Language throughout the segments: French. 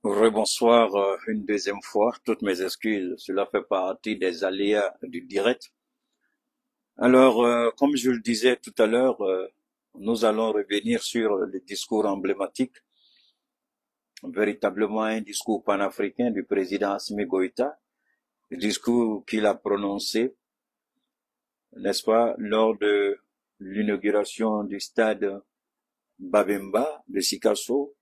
Rebonsoir une deuxième fois, toutes mes excuses, cela fait partie des aléas du direct. Alors, comme je le disais tout à l'heure, nous allons revenir sur le discours emblématique, véritablement un discours panafricain du président Assimi Goïta, le discours qu'il a prononcé, n'est-ce pas, lors de l'inauguration du stade Babemba de Sikasso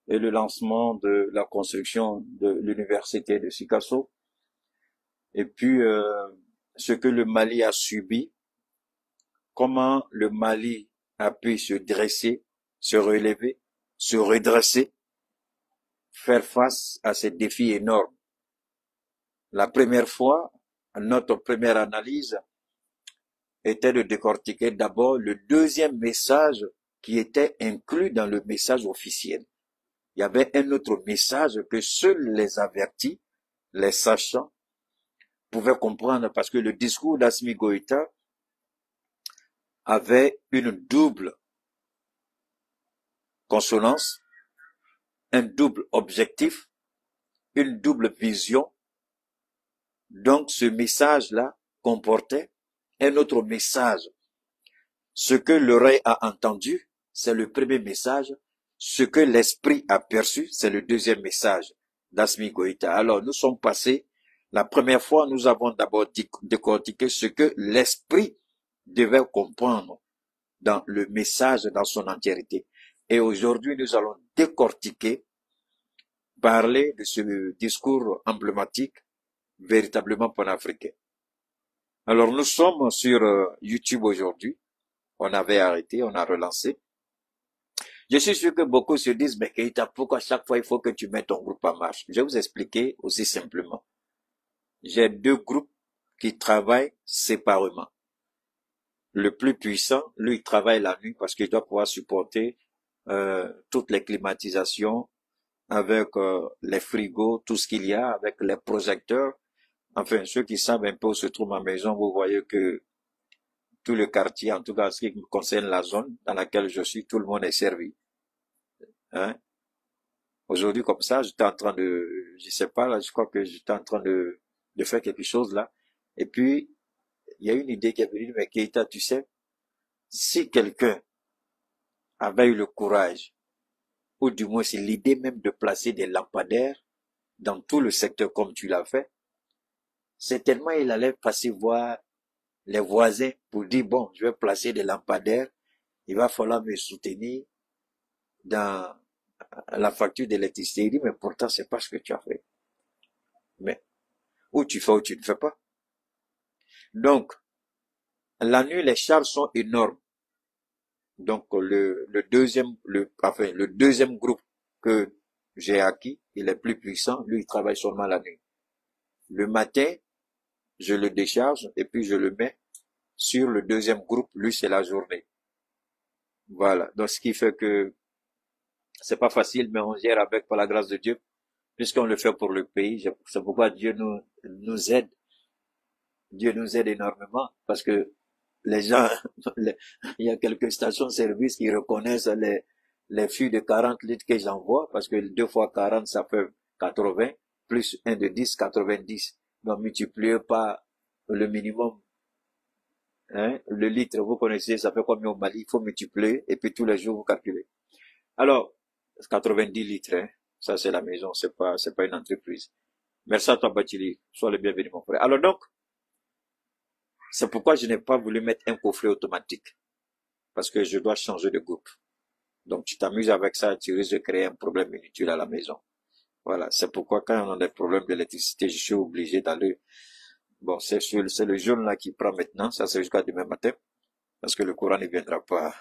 et le lancement de la construction de l'université de Sikasso. Et puis, ce que le Mali a subi, comment le Mali a pu se dresser, se relever, se redresser, faire face à ces défis énormes. La première fois, notre première analyse était de décortiquer d'abord le deuxième message qui était inclus dans le message officiel. Il y avait un autre message que seuls les avertis, les sachants, pouvaient comprendre parce que le discours d'Assimi Goïta avait une double consonance, un double objectif, une double vision. Donc ce message-là comportait un autre message. Ce que l'oreille a entendu, c'est le premier message. Ce que l'esprit a perçu, c'est le deuxième message d'Assimi Goïta. Alors nous sommes passés, la première fois, nous avons d'abord décortiqué ce que l'esprit devait comprendre dans le message dans son entièreté. Et aujourd'hui, nous allons décortiquer, parler de ce discours emblématique, véritablement panafricain. Alors, nous sommes sur YouTube aujourd'hui. On avait arrêté, on a relancé. Je suis sûr que beaucoup se disent, mais Keïta, pourquoi chaque fois il faut que tu mettes ton groupe en marche? Je vais vous expliquer aussi simplement. J'ai deux groupes qui travaillent séparément. Le plus puissant, lui, il travaille la nuit parce qu'il doit pouvoir supporter toutes les climatisations, avec les frigos, tout ce qu'il y a, avec les projecteurs. Enfin, ceux qui savent un peu où se trouve ma maison, vous voyez que tout le quartier, en tout cas ce qui concerne la zone dans laquelle je suis, tout le monde est servi. Hein? Aujourd'hui, comme ça, j'étais en train de, je sais pas, là, je crois que j'étais en train de faire quelque chose là. Et puis, il y a une idée qui est venue, mais Keïta, tu sais, si quelqu'un avait eu le courage, ou du moins c'est l'idée même de placer des lampadaires dans tout le secteur comme tu l'as fait, certainement il allait passer voir les voisins pour dire, bon, je vais placer des lampadaires, il va falloir me soutenir dans la facture d'électricité. Il dit, mais pourtant, c'est pas ce que tu as fait. Mais, ou tu fais ou tu ne fais pas. Donc, la nuit, les charges sont énormes. Donc, le deuxième groupe que j'ai acquis, il est plus puissant, lui, il travaille seulement la nuit. Le matin, je le décharge et puis je le mets sur le deuxième groupe, lui, c'est la journée. Voilà. Donc, ce qui fait que c'est pas facile, mais on gère avec, par la grâce de Dieu, puisqu'on le fait pour le pays. C'est pourquoi Dieu nous aide. Dieu nous aide énormément, parce que les gens, il y a quelques stations-service qui reconnaissent les fûts de 40 litres que j'envoie, parce que 2 fois 40, ça fait 80, plus un de 10, 90. Donc, multipliez par le minimum. Hein, le litre, vous connaissez, ça fait combien au Mali? Il faut multiplier, et puis tous les jours, vous calculez. Alors, 90 litres, hein, ça c'est la maison, c'est pas une entreprise. Merci à toi, Bachili. Sois le bienvenu, mon frère. Alors donc, c'est pourquoi je n'ai pas voulu mettre un coffret automatique. Parce que je dois changer de groupe. Donc, tu t'amuses avec ça, tu risques de créer un problème inutile à la maison. Voilà. C'est pourquoi quand on a des problèmes d'électricité, je suis obligé d'aller. Bon, c'est le jaune là qui prend maintenant. Ça, c'est jusqu'à demain matin. Parce que le courant ne viendra pas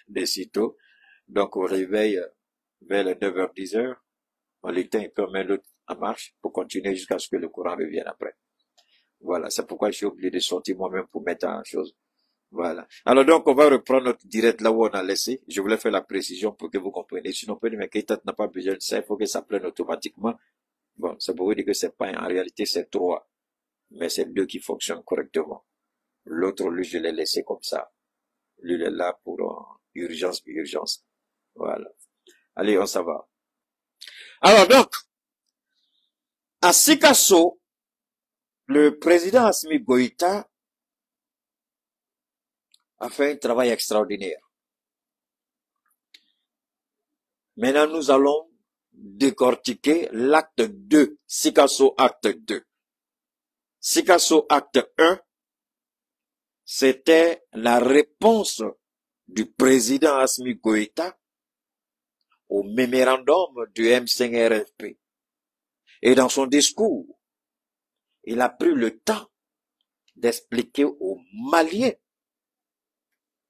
de sitôt. Donc, au réveil, vers les 9h, 10h, on l'éteint et puis on met l'autre en marche pour continuer jusqu'à ce que le courant revienne après. Voilà. C'est pourquoi je suis obligé de sortir moi-même pour mettre en chose. Voilà. Alors donc, on va reprendre notre direct là où on a laissé. Je voulais faire la précision pour que vous compreniez. Sinon, on peut dire, mais Keïta n'a pas besoin de ça, il faut que ça prenne automatiquement. Bon, ça pour vous dire que c'est pas, en réalité, c'est 3. Mais c'est 2 qui fonctionnent correctement. L'autre, lui, je l'ai laissé comme ça. Lui, il est là pour urgence. Voilà. Allez, on s'en va. Alors donc, à Sikasso, le président Assimi Goïta a fait un travail extraordinaire. Maintenant, nous allons décortiquer l'acte 2, Sikasso acte 2. Sikasso acte 1, c'était la réponse du président Assimi Goïta au mémorandum du M5RFP. Et dans son discours, il a pris le temps d'expliquer aux Maliens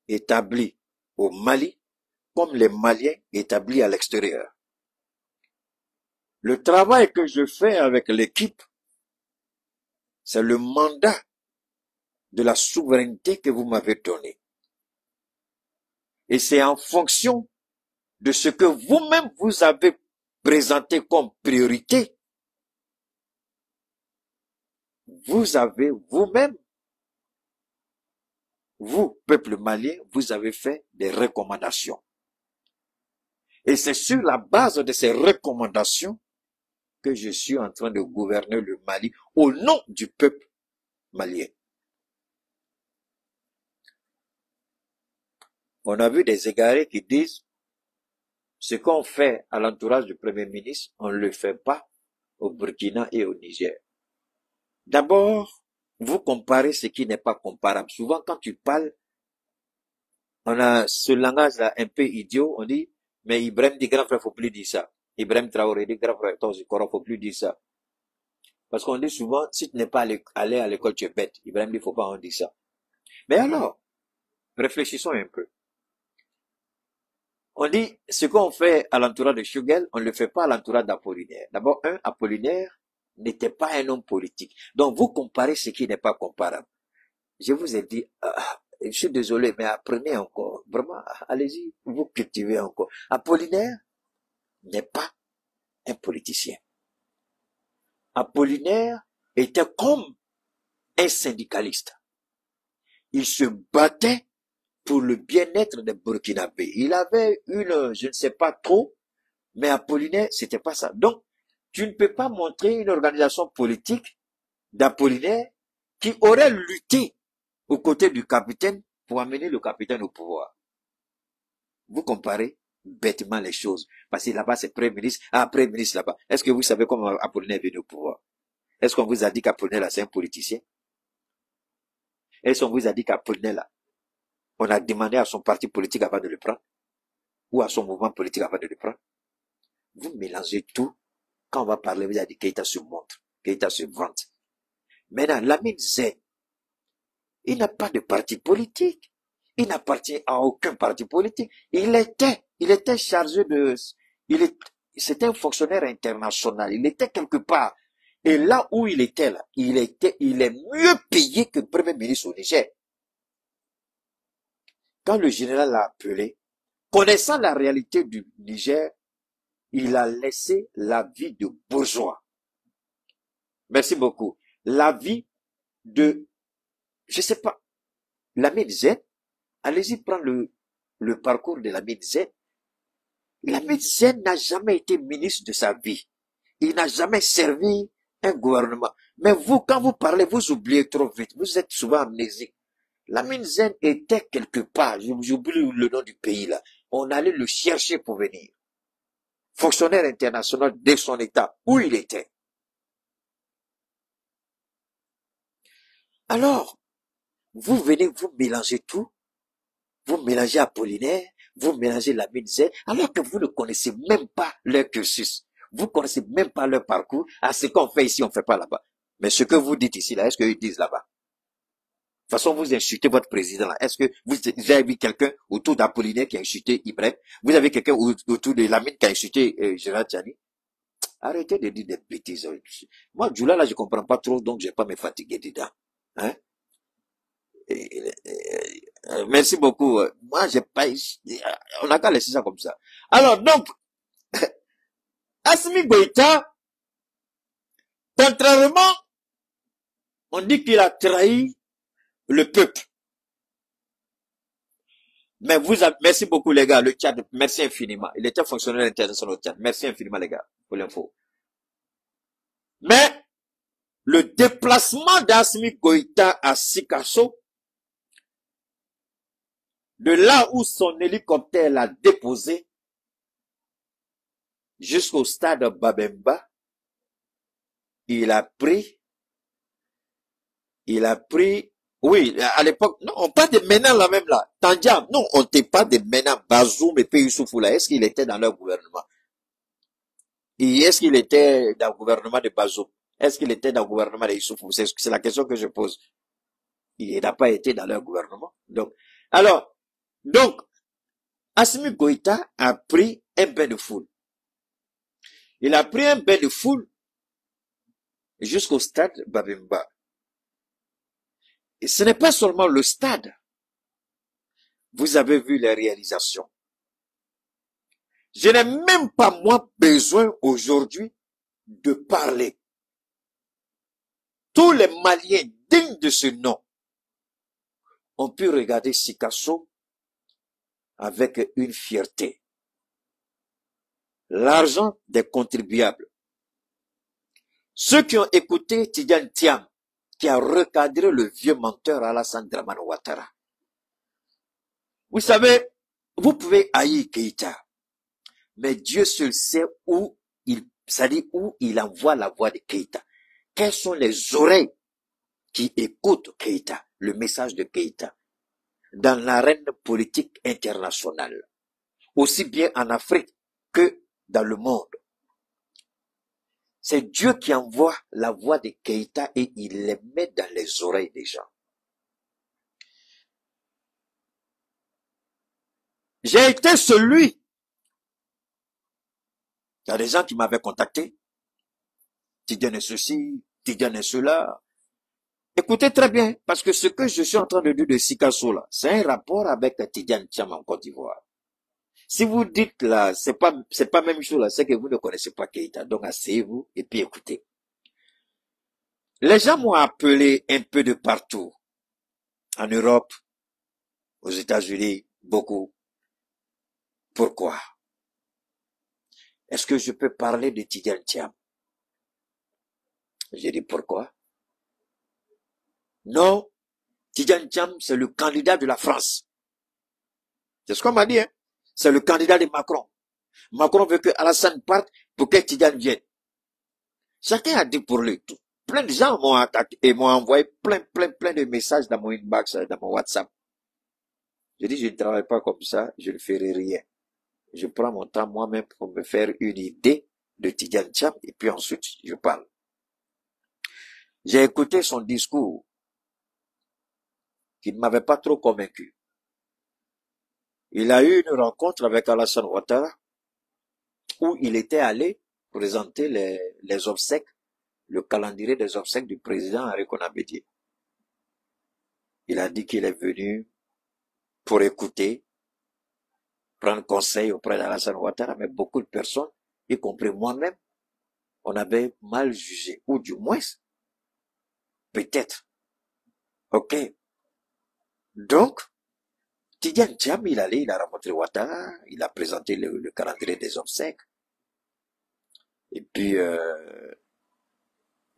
établis au Mali comme les Maliens établis à l'extérieur. Le travail que je fais avec l'équipe, c'est le mandat de la souveraineté que vous m'avez donné. Et c'est en fonction de ce que vous-même vous avez présenté comme priorité. Vous avez vous-même, vous, peuple malien, vous avez fait des recommandations. Et c'est sur la base de ces recommandations que je suis en train de gouverner le Mali au nom du peuple malien. On a vu des égarés qui disent ce qu'on fait à l'entourage du Premier ministre, on ne le fait pas au Burkina et au Niger. D'abord, vous comparez ce qui n'est pas comparable. Souvent, quand tu parles, on a ce langage-là un peu idiot, on dit, mais Ibrahim dit grand frère, faut plus dire ça. Ibrahim Traoré dit grand frère, faut plus dire ça. Parce qu'on dit souvent, si tu n'es pas allé à l'école, tu es bête. Ibrahim dit, faut pas en dire ça. Mais alors, réfléchissons un peu. On dit, ce qu'on fait à l'entourage de Shugel, on ne le fait pas à l'entourage d'Apollinaire. D'abord, Apollinaire n'était pas un homme politique. Donc, vous comparez ce qui n'est pas comparable. Je vous ai dit, je suis désolé, mais apprenez encore. Vraiment, allez-y, vous cultivez encore. Apollinaire n'est pas un politicien. Apollinaire était comme un syndicaliste. Il se battait pour le bien-être des Burkinabés. Il avait une, je ne sais pas trop, mais Apollinaire, c'était pas ça. Donc, tu ne peux pas montrer une organisation politique d'Apollinaire qui aurait lutté aux côtés du capitaine pour amener le capitaine au pouvoir. Vous comparez bêtement les choses. Parce que là-bas, c'est Premier ministre. Premier ministre là-bas. Est-ce que vous savez comment Apollinaire est venu au pouvoir? Est-ce qu'on vous a dit qu'Apollinaire là, c'est un politicien? Est-ce qu'on vous a dit qu'Apollinaire là, on a demandé à son parti politique avant de le prendre? Ou à son mouvement politique avant de le prendre? Vous mélangez tout. Quand on va parler, vous avez dit Keïta se montre, Keïta se vante. Maintenant, Lamine Zen, il n'a pas de parti politique. Il n'appartient à aucun parti politique. Il était chargé de, c'était un fonctionnaire international. Il était quelque part. Et là où il était là, il est mieux payé que le Premier ministre au Niger. Quand le général l'a appelé, connaissant la réalité du Niger, il a laissé la vie de bourgeois. Merci beaucoup. La vie de, je sais pas, Lamine Zen. Allez-y prendre le parcours de Lamine Zen. Lamine Zen n'a jamais été ministre de sa vie. Il n'a jamais servi un gouvernement. Mais vous, quand vous parlez, vous oubliez trop vite. Vous êtes souvent amnésique. Lamine Zen était quelque part, j'oublie le nom du pays là. On allait le chercher pour venir. Fonctionnaire international de son état, où il était. Alors, vous venez, vous mélangez tout. Vous mélangez Apollinaire, vous mélangez Lamine Zen, alors que vous ne connaissez même pas leur cursus. Vous ne connaissez même pas leur parcours. À ce qu'on fait ici, on ne fait pas là-bas. Mais ce que vous dites ici, là, est-ce qu'ils disent là-bas? De toute façon, vous insultez votre président là. Est-ce que vous avez vu quelqu'un autour d'Apollinaire qui a insulté Ibrahim? Vous avez quelqu'un autour de Lamine qui a insulté Gérard Tchani? Arrêtez de dire des bêtises. Moi, Djoula, là, je comprends pas trop, donc je vais pas me fatiguer dedans. Hein? Merci beaucoup. Moi, j'ai pas, on n'a qu'à laisser ça comme ça. Alors, donc, Assimi Goïta, contrairement, on dit qu'il a trahi le peuple. Mais merci beaucoup les gars, le chat, merci infiniment. Il était fonctionnaire international au chat. Merci infiniment les gars pour l'info. Mais le déplacement d'Assimi Goïta à Sikasso, de là où son hélicoptère l'a déposé, jusqu'au stade Babemba, il a pris, oui, à l'époque, non, on parle de Ménan là même là. Tandiam, non, on ne pas de Ménan, Bazoum et Youssoufou là. Est-ce qu'il était dans leur gouvernement? Et est-ce qu'il était dans le gouvernement de Bazoum? Est-ce qu'il était dans le gouvernement de Youssoufou? C'est la question que je pose. Il n'a pas été dans leur gouvernement. Donc, Assimi Goïta a pris un bain de foule. Il a pris un bain de foule jusqu'au stade Babemba. Et ce n'est pas seulement le stade. Vous avez vu les réalisations. Je n'ai même pas, moi, besoin aujourd'hui de parler. Tous les Maliens dignes de ce nom ont pu regarder Sikasso avec une fierté. L'argent des contribuables. Ceux qui ont écouté Tidjane Thiam, qui a recadré le vieux menteur Alassane Dramane Ouattara. Vous savez, vous pouvez haïr Keïta, mais Dieu seul sait où il envoie la voix de Keïta. Quelles sont les oreilles qui écoutent Keïta, le message de Keïta, dans l'arène politique internationale, aussi bien en Afrique que dans le monde. C'est Dieu qui envoie la voix de Keïta et il les met dans les oreilles des gens. J'ai été celui. Il y a des gens qui m'avaient contacté. Tidjane est ceci, Tidjane est cela. Écoutez très bien, parce que ce que je suis en train de dire de Sikasso là, c'est un rapport avec Tidjane Thiam en Côte d'Ivoire. Si vous dites là, c'est pas même chose là, c'est que vous ne connaissez pas Keïta. Donc asseyez-vous et puis écoutez. Les gens m'ont appelé un peu de partout. En Europe, aux États-Unis, beaucoup. Pourquoi? Est-ce que je peux parler de Tidjane Thiam? J'ai dit pourquoi? Non, Tidjane Thiam, c'est le candidat de la France. C'est ce qu'on m'a dit, hein? C'est le candidat de Macron. Macron veut que Alassane parte pour que Tidjane vienne. Chacun a dit pour lui tout. Plein de gens m'ont attaqué et m'ont envoyé plein de messages dans mon inbox, dans mon WhatsApp. Je dis, je ne travaille pas comme ça, je ne ferai rien. Je prends mon temps moi-même pour me faire une idée de Tidjane Thiam et puis ensuite je parle. J'ai écouté son discours qui ne m'avait pas trop convaincu. Il a eu une rencontre avec Alassane Ouattara où il était allé présenter les obsèques, le calendrier des obsèques du président Henri Konan Bédié. Il a dit qu'il est venu pour écouter, prendre conseil auprès d'Alassane Ouattara, mais beaucoup de personnes, y compris moi-même, on avait mal jugé, ou du moins, peut-être. Ok. Donc, Tidjane Thiam, il a rencontré Ouattara, il a présenté le calendrier des obsèques, et puis,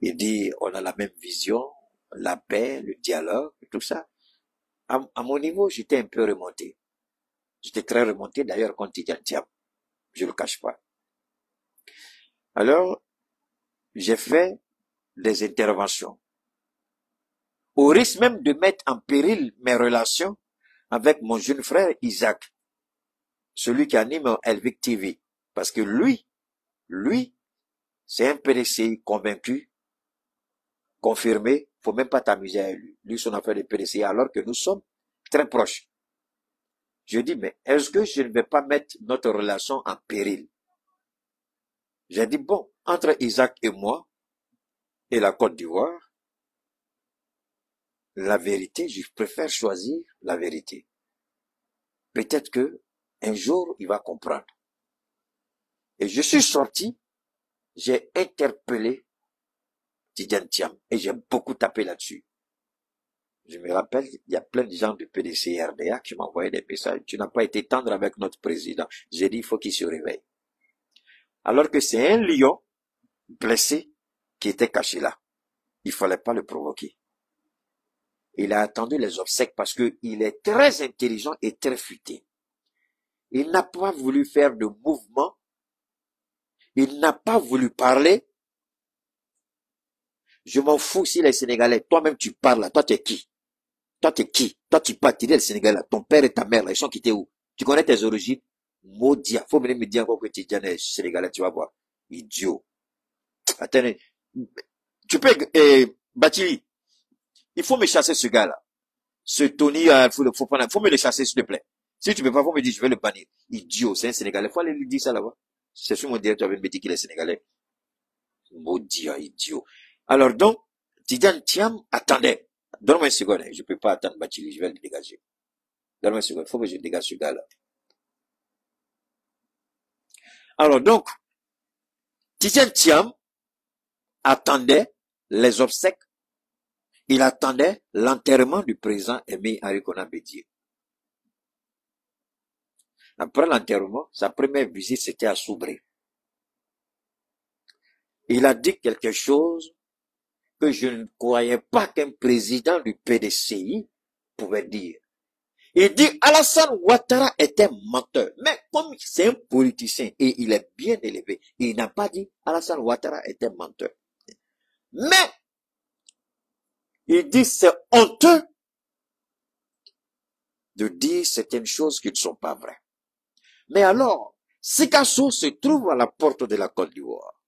il dit, on a la même vision, la paix, le dialogue, tout ça. À mon niveau, j'étais un peu remonté. J'étais très remonté, d'ailleurs, contre Tidjane Thiam. Je le cache pas. Alors, j'ai fait des interventions. Au risque même de mettre en péril mes relations avec mon jeune frère Isaac, celui qui anime Elvic TV. Parce que lui, c'est un PDCI convaincu, confirmé, faut même pas t'amuser avec lui. Lui, son affaire de PDCI, alors que nous sommes très proches. Je dis, mais est-ce que je ne vais pas mettre notre relation en péril? J'ai dit, bon, entre Isaac et moi, et la Côte d'Ivoire, la vérité, je préfère choisir la vérité. Peut-être que un jour, il va comprendre. Et je suis sorti, j'ai interpellé Tidjane Thiam et j'ai beaucoup tapé là-dessus. Je me rappelle, il y a plein de gens du PDC RDA qui m'envoyaient des messages. Tu n'as pas été tendre avec notre président. J'ai dit, il faut qu'il se réveille. Alors que c'est un lion blessé qui était caché là. Il fallait pas le provoquer. Il a attendu les obsèques parce qu'il est très intelligent et très futé. Il n'a pas voulu faire de mouvement. Il n'a pas voulu parler. Je m'en fous si les Sénégalais, toi-même tu parles là, toi tu es qui? Toi tu es qui? Toi tu parles, tu dis les Sénégalais là, ton père et ta mère là, ils sont quittés où? Tu connais tes origines? Maudia. Faut venir me dire encore que tu es Sénégalais, tu vas voir. Idiot. Attendez. Tu peux, Batili, il faut me chasser ce gars là. Ce Tony, faut me le chasser s'il te plaît. Si tu peux pas, faut me dire, je vais le bannir. Idiot, c'est un Sénégalais. Faut aller lui dire ça là-bas. C'est sur mon directeur avec me dire qu'il est Sénégalais. Maudit, idiot. Alors donc, Tidiane Thiam attendait. Donne-moi une seconde, hein. Je peux pas attendre Bachili, je vais le dégager. Donne-moi une seconde, faut que je dégage ce gars-là. Alors donc, Tidiane Thiam attendait les obsèques. Il attendait l'enterrement du président Aimé Henri Konan Bédié. Après l'enterrement, sa première visite, c'était à Soubré. Il a dit quelque chose que je ne croyais pas qu'un président du PDCI pouvait dire. Il dit Alassane Ouattara était menteur. Mais comme c'est un politicien et il est bien élevé, il n'a pas dit Alassane Ouattara était menteur. Mais il dit c'est honteux de dire certaines choses qui ne sont pas vraies. Mais alors, Sikasso se trouve à la porte de la Côte d'Ivoire.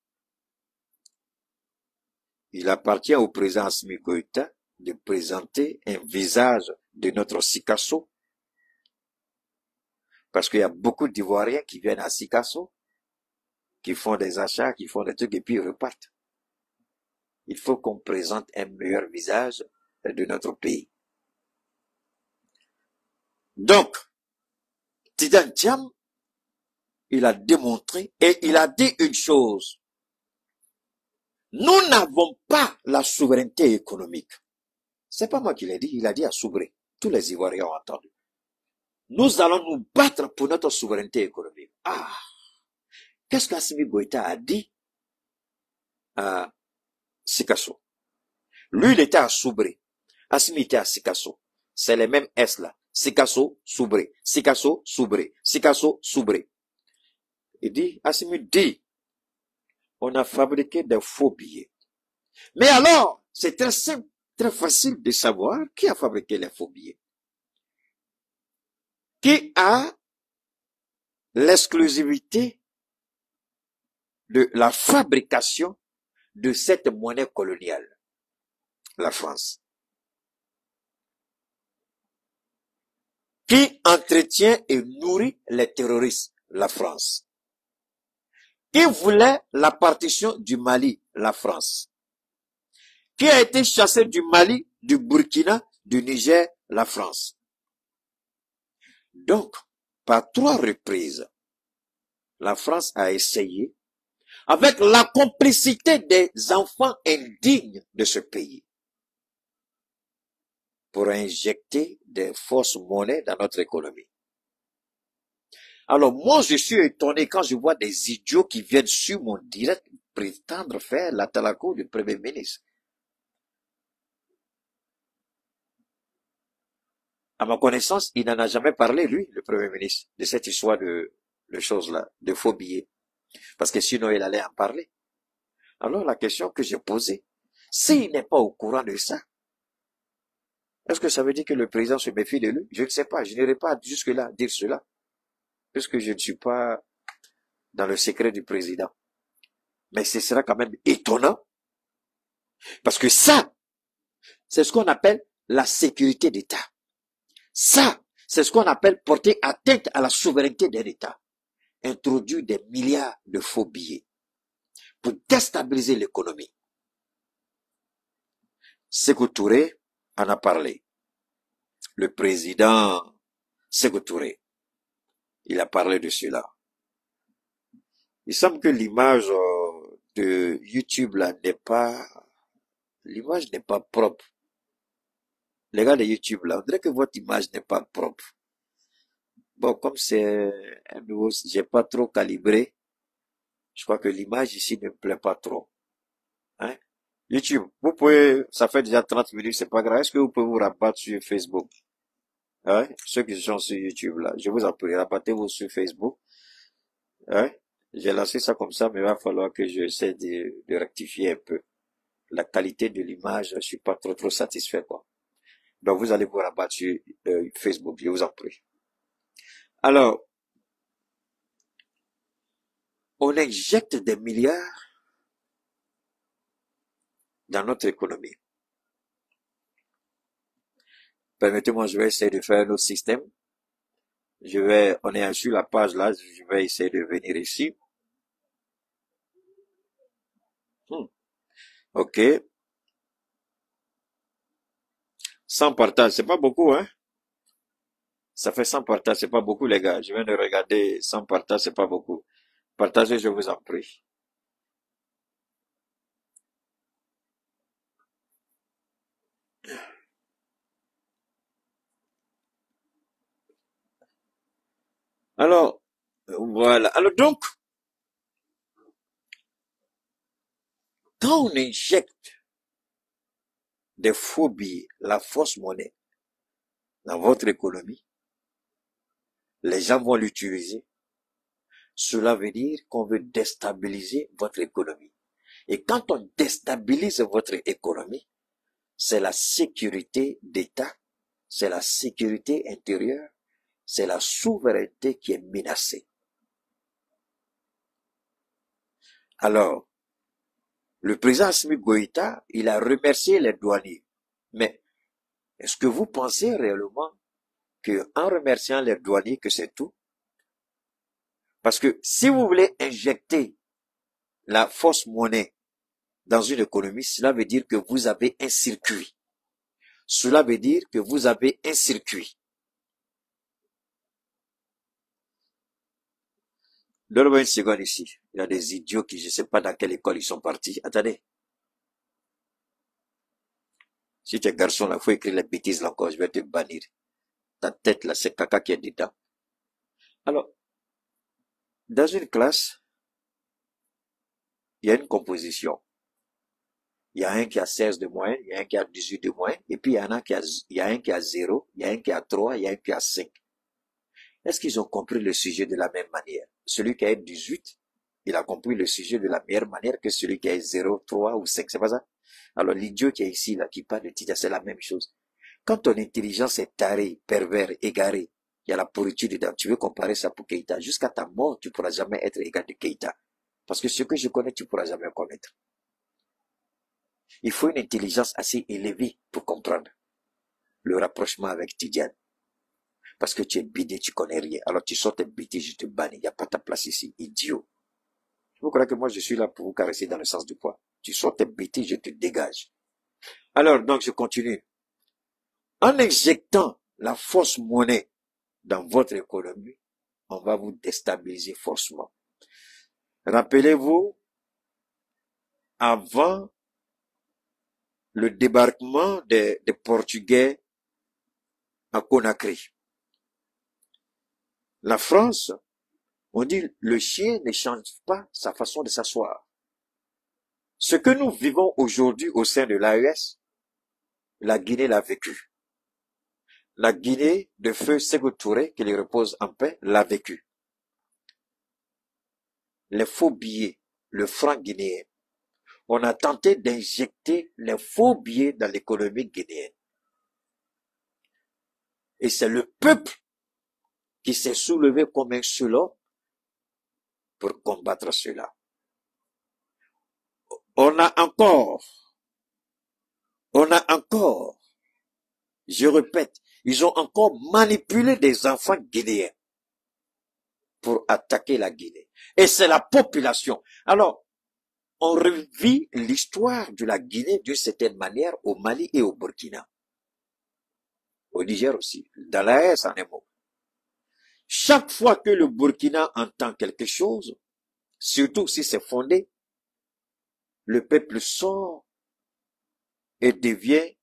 Il appartient au président Assimi Goïta de présenter un visage de notre Sikasso. Parce qu'il y a beaucoup d'Ivoiriens qui viennent à Sikasso, qui font des achats, qui font des trucs et puis ils repartent. Il faut qu'on présente un meilleur visage de notre pays. Donc, Tidiane Thiam, il a démontré et il a dit une chose. Nous n'avons pas la souveraineté économique. C'est pas moi qui l'ai dit, il a dit à Soubré. Tous les Ivoiriens ont entendu. Nous allons nous battre pour notre souveraineté économique. Ah! Qu'est-ce qu'Assimi Goïta a dit à Sikasso? Lui, il était à Soubré. Assimi était à Sikasso. C'est les mêmes S là. Sikasso, Soubré. Sikasso, Soubré. Sikasso, Soubré. Il dit, Assimi dit, on a fabriqué des faux billets. Mais alors, c'est très simple, très facile de savoir qui a fabriqué les faux billets. Qui a l'exclusivité de la fabrication de cette monnaie coloniale? La France. Qui entretient et nourrit les terroristes? La France. Qui voulait la partition du Mali? La France. Qui a été chassé du Mali, du Burkina, du Niger? La France. Donc, par 3 reprises, la France a essayé, avec la complicité des enfants indignes de ce pays, pour injecter des fausses monnaies dans notre économie. Alors moi, je suis étonné quand je vois des idiots qui viennent sur mon direct prétendre faire la talaco du Premier ministre. À ma connaissance, il n'en a jamais parlé, lui, le Premier ministre, de cette histoire de choses-là, de faux billets. Parce que sinon, il allait en parler. Alors la question que j'ai posée, s'il n'est pas au courant de ça, est-ce que ça veut dire que le président se méfie de lui? Je ne sais pas, je n'irai pas jusque-là dire cela, puisque je ne suis pas dans le secret du président. Mais ce sera quand même étonnant, parce que ça, c'est ce qu'on appelle la sécurité d'État. Ça, c'est ce qu'on appelle porter atteinte à la souveraineté d'un État. Introduire des milliards de faux billets pour déstabiliser l'économie. Sékou Touré en a parlé. Le président Sékou Touré, il a parlé de cela. Il semble que l'image de YouTube là n'est pas, l'image n'est pas propre. Les gars de YouTube, là, on dirait que votre image n'est pas propre. Bon, comme c'est un nouveau, j'ai pas trop calibré, je crois que l'image ici ne me plaît pas trop. Hein? YouTube, vous pouvez, ça fait déjà 30 minutes, c'est pas grave. Est-ce que vous pouvez vous rabattre sur Facebook? Hein? Ceux qui sont sur YouTube, là, je vous en prie, rabattez-vous sur Facebook. Hein? J'ai lancé ça comme ça, mais il va falloir que j'essaie de rectifier un peu. La qualité de l'image, je suis pas trop satisfait, quoi. Donc, vous allez vous rabattre sur Facebook, je vous en prie. Alors, on injecte des milliards dans notre économie. Permettez-moi, je vais essayer de faire un autre système. On est sur la page là, je vais essayer de venir ici. Ok. 100 partages, c'est pas beaucoup, hein? Ça fait 100 partages, c'est pas beaucoup, les gars. Je viens de regarder 100 partages, c'est pas beaucoup. Partagez, je vous en prie. Alors, voilà. Alors donc, quand on injecte des faux billets, la fausse monnaie, dans votre économie, les gens vont l'utiliser. Cela veut dire qu'on veut déstabiliser votre économie. Et quand on déstabilise votre économie, c'est la sécurité d'État, c'est la sécurité intérieure, c'est la souveraineté qui est menacée. Alors, le président Assimi Goïta, il a remercié les douaniers. Mais est-ce que vous pensez réellement qu'en remerciant les douaniers que c'est tout? Parce que si vous voulez injecter la fausse monnaie dans une économie, cela veut dire que vous avez un circuit. Cela veut dire que vous avez un circuit. Donne-moi une seconde ici. Il y a des idiots qui, je ne sais pas dans quelle école ils sont partis. Attendez. Si tu es garçon là, il faut écrire les bêtises là encore, je vais te bannir. Ta tête là, c'est caca qui est dedans. Alors, dans une classe, il y a une composition. Il y a un qui a 16 de moyenne, il y a un qui a 18 de moyenne, et puis il y a un qui a 0, il y a un qui a 3, il y a un qui a 5. Est-ce qu'ils ont compris le sujet de la même manière? Celui qui a 18, il a compris le sujet de la meilleure manière que celui qui a 0, 3 ou 5, c'est pas ça? Alors l'idiot qui est ici, là, qui parle de Tidja, c'est la même chose. Quand ton intelligence est tarée, pervers, égarée, il y a la pourriture dedans, tu veux comparer ça pour Keïta. Jusqu'à ta mort, tu ne pourras jamais être égal de Keïta. Parce que ce que je connais, tu ne pourras jamais connaître. Il faut une intelligence assez élevée pour comprendre le rapprochement avec Tidjane. Parce que tu es bidé, tu connais rien. Alors tu sors tes bêtises, je te bannis, il n'y a pas ta place ici. Idiot. Vous croyez que moi je suis là pour vous caresser dans le sens du poil? Tu sors tes bêtises, je te dégage. Alors, donc je continue. En injectant la fausse monnaie dans votre économie, on va vous déstabiliser forcément. Rappelez-vous, avant le débarquement des Portugais à Conakry, la France, on dit le chien ne change pas sa façon de s'asseoir. Ce que nous vivons aujourd'hui au sein de l'AES, la Guinée l'a vécu. La Guinée de feu Sékou Touré, qu'il repose en paix, l'a vécu. Les faux billets, le franc guinéen. On a tenté d'injecter les faux billets dans l'économie guinéenne. Et c'est le peuple qui s'est soulevé comme un seul homme pour combattre cela. On a encore, je répète, ils ont encore manipulé des enfants guinéens pour attaquer la Guinée. Et c'est la population. Alors, on revit l'histoire de la Guinée d'une certaine manière au Mali et au Burkina. Au Niger aussi. Dans l'AES, en un mot. Chaque fois que le Burkina entend quelque chose, surtout si c'est fondé, le peuple sort et devient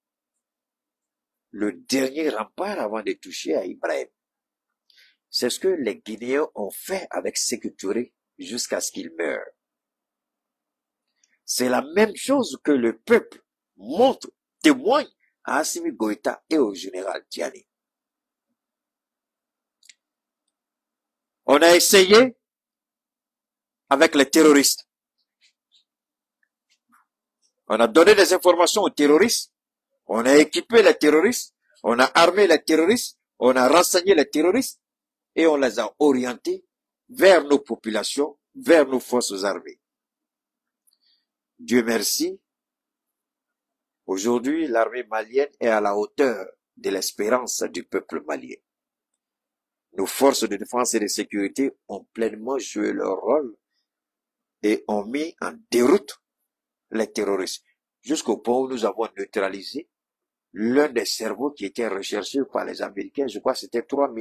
le dernier rempart avant de toucher à Ibrahim. C'est ce que les Guinéens ont fait avec Sékou Touré jusqu'à ce qu'il meure. C'est la même chose que le peuple montre, témoigne à Assimi Goïta et au général Diané. On a essayé avec les terroristes. On a donné des informations aux terroristes. On a équipé les terroristes. On a armé les terroristes. On a renseigné les terroristes. Et on les a orientés vers nos populations, vers nos forces armées. Dieu merci. Aujourd'hui, l'armée malienne est à la hauteur de l'espérance du peuple malien. Nos forces de défense et de sécurité ont pleinement joué leur rôle et ont mis en déroute les terroristes, jusqu'au point où nous avons neutralisé l'un des cerveaux qui était recherché par les Américains. Je crois que c'était 3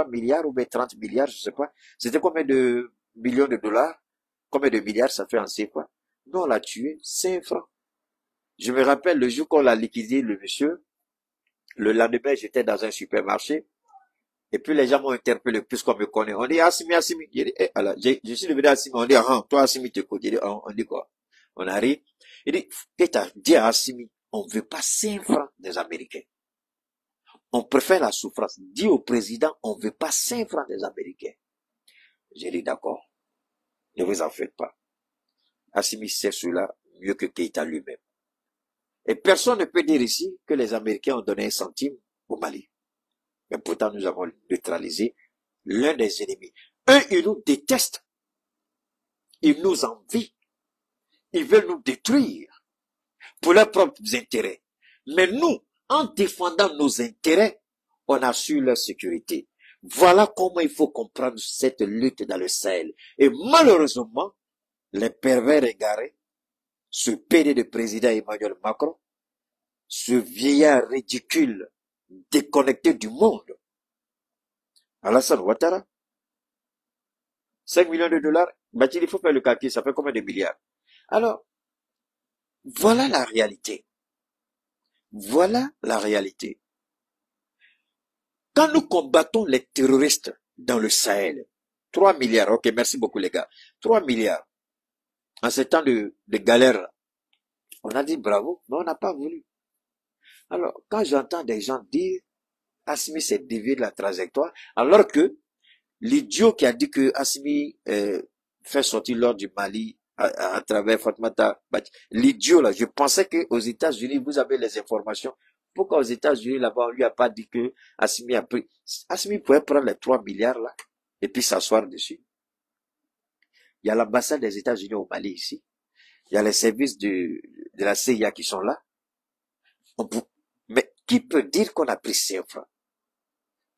milliards ou bien 30 milliards, je sais pas. C'était combien de millions de dollars? Combien de milliards ça fait en CFA? Nous, on l'a tué 5 francs. Je me rappelle le jour qu'on l'a liquidé, le monsieur, le lendemain, j'étais dans un supermarché, et puis les gens m'ont interpellé, puisqu'on me connaît. On dit, Assimi. Je dis, alors, je suis devenu Assimi. On dit, toi, Assimi, t'écoutes. On dit quoi? On arrive. Il dit, t'as dit à Assimi, on ne veut pas 5 francs des Américains. On préfère la souffrance. Dis au président, on ne veut pas 5 francs des Américains. J'ai dit, d'accord. Ne vous en faites pas. Assimi sait cela mieux que Keïta lui-même. Et personne ne peut dire ici que les Américains ont donné 1 centime au Mali. Mais pourtant, nous avons neutralisé l'un des ennemis. Eux, ils nous détestent. Ils nous envient. Ils veulent nous détruire pour leurs propres intérêts. Mais nous, en défendant nos intérêts, on assure leur sécurité. Voilà comment il faut comprendre cette lutte dans le Sahel. Et malheureusement, les pervers égarés, ce PD de président Emmanuel Macron, ce vieillard ridicule, déconnecté du monde, Alassane Ouattara, 5 millions de dollars, il faut faire le calcul, ça fait combien de milliards? Alors, voilà la réalité. Voilà la réalité. Quand nous combattons les terroristes dans le Sahel, 3 milliards, ok, merci beaucoup les gars, 3 milliards, en ces temps de galère, on a dit bravo, mais on n'a pas voulu. Alors, quand j'entends des gens dire, Assimi s'est dévié de la trajectoire, alors que l'idiot qui a dit que Assimi fait sortir l'or du Mali à travers Fatmata, l'idiot là, je pensais qu'aux États-Unis, vous avez les informations. Pourquoi aux États-Unis, là-bas, on lui a pas dit que Assimi a pris. Assimi pouvait prendre les 3 milliards là, et puis s'asseoir dessus. Il y a l'ambassade des États-Unis au Mali ici. Il y a les services de la CIA qui sont là. Mais qui peut dire qu'on a pris 5 francs?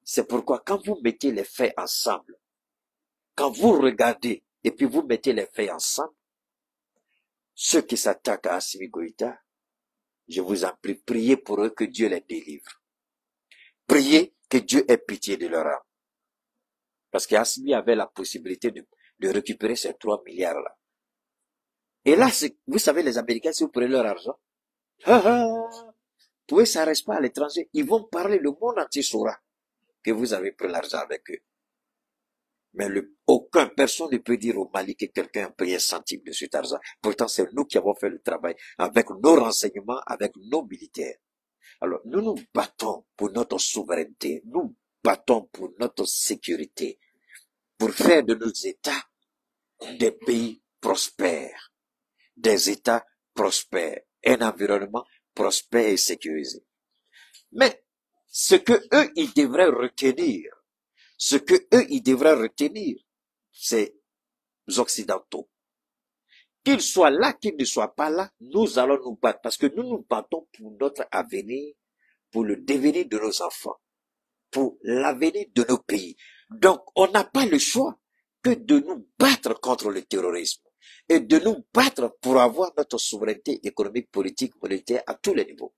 C'est pourquoi quand vous mettez les faits ensemble, quand vous regardez et puis vous mettez les faits ensemble, ceux qui s'attaquent à Assimi Goïta, je vous en prie, priez pour eux que Dieu les délivre. Priez que Dieu ait pitié de leur âme. Parce qu'Assimi avait la possibilité de récupérer ces 3 milliards-là. Et là, vous savez, les Américains, si vous prenez leur argent, tout ça ne reste pas à l'étranger. Ils vont parler, le monde entier saura que vous avez pris l'argent avec eux. Mais personne ne peut dire au Mali que quelqu'un a pris 1 centime de cet argent. Pourtant, c'est nous qui avons fait le travail avec nos renseignements, avec nos militaires. Alors, nous nous battons pour notre souveraineté. Nous battons pour notre sécurité. Pour faire de nos États des pays prospères. Des États prospères. Un environnement prospère et sécurisé. Mais, ce que eux, ils devraient retenir, ces Occidentaux. Qu'ils soient là, qu'ils ne soient pas là, nous allons nous battre. Parce que nous nous battons pour notre avenir, pour le devenir de nos enfants, pour l'avenir de nos pays. Donc, on n'a pas le choix que de nous battre contre le terrorisme et de nous battre pour avoir notre souveraineté économique, politique, monétaire à tous les niveaux.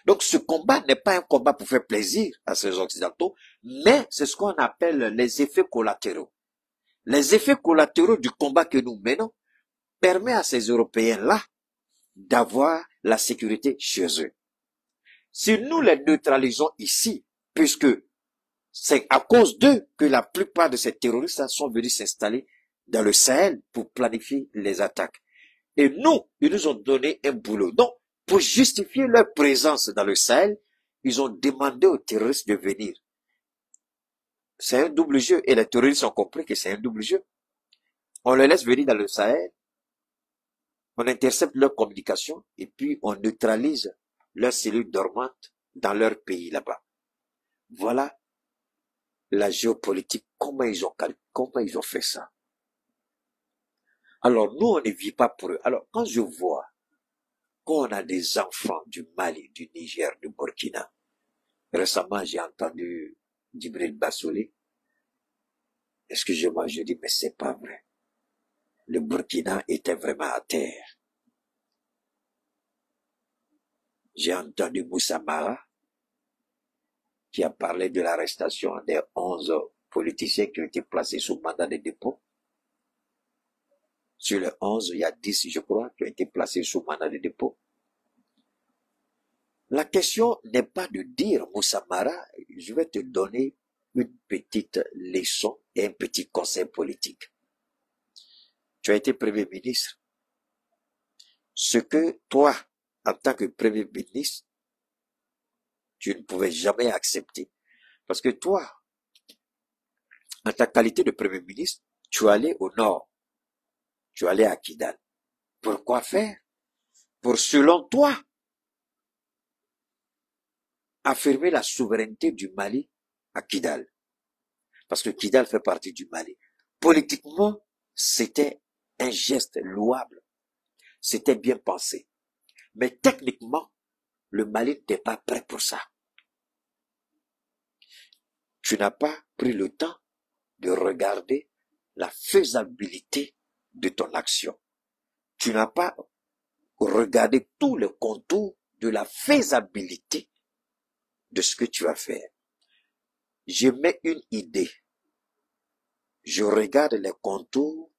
Donc ce combat n'est pas un combat pour faire plaisir à ces Occidentaux, mais c'est ce qu'on appelle les effets collatéraux. Les effets collatéraux du combat que nous menons permettent à ces Européens-là d'avoir la sécurité chez eux. Si nous les neutralisons ici, puisque c'est à cause d'eux que la plupart de ces terroristes sont venus s'installer dans le Sahel pour planifier les attaques. Et nous, ils nous ont donné un boulot. Donc, pour justifier leur présence dans le Sahel, ils ont demandé aux terroristes de venir. C'est un double jeu. Et les terroristes ont compris que c'est un double jeu. On les laisse venir dans le Sahel, on intercepte leur communication et puis on neutralise leurs cellules dormantes dans leur pays là-bas. Voilà la géopolitique, comment ils ont fait ça. Alors nous, on ne vit pas pour eux. Alors quand je vois qu'on a des enfants du Mali, du Niger, du Burkina, récemment j'ai entendu Djibril Bassolé, excusez-moi, je dis, mais c'est pas vrai. Le Burkina était vraiment à terre. J'ai entendu Moussa Mara, qui a parlé de l'arrestation des 11 politiciens qui ont été placés sous mandat de dépôt. Sur les 11, il y a 10, je crois, qui ont été placés sous mandat de dépôt. La question n'est pas de dire, Moussa Mara, je vais te donner une petite leçon et un petit conseil politique. Tu as été Premier ministre. Ce que toi, en tant que Premier ministre, tu ne pouvais jamais accepter. Parce que toi, en ta qualité de Premier ministre, tu allais au nord. Tu allais à Kidal. Pourquoi faire? Pour, selon toi, affirmer la souveraineté du Mali à Kidal. Parce que Kidal fait partie du Mali. Politiquement, c'était un geste louable. C'était bien pensé. Mais techniquement, le Mali n'était pas prêt pour ça. Tu n'as pas pris le temps de regarder la faisabilité de ton action. Tu n'as pas regardé tout le contour de la faisabilité de ce que tu vas faire. Je mets une idée. Je regarde les contours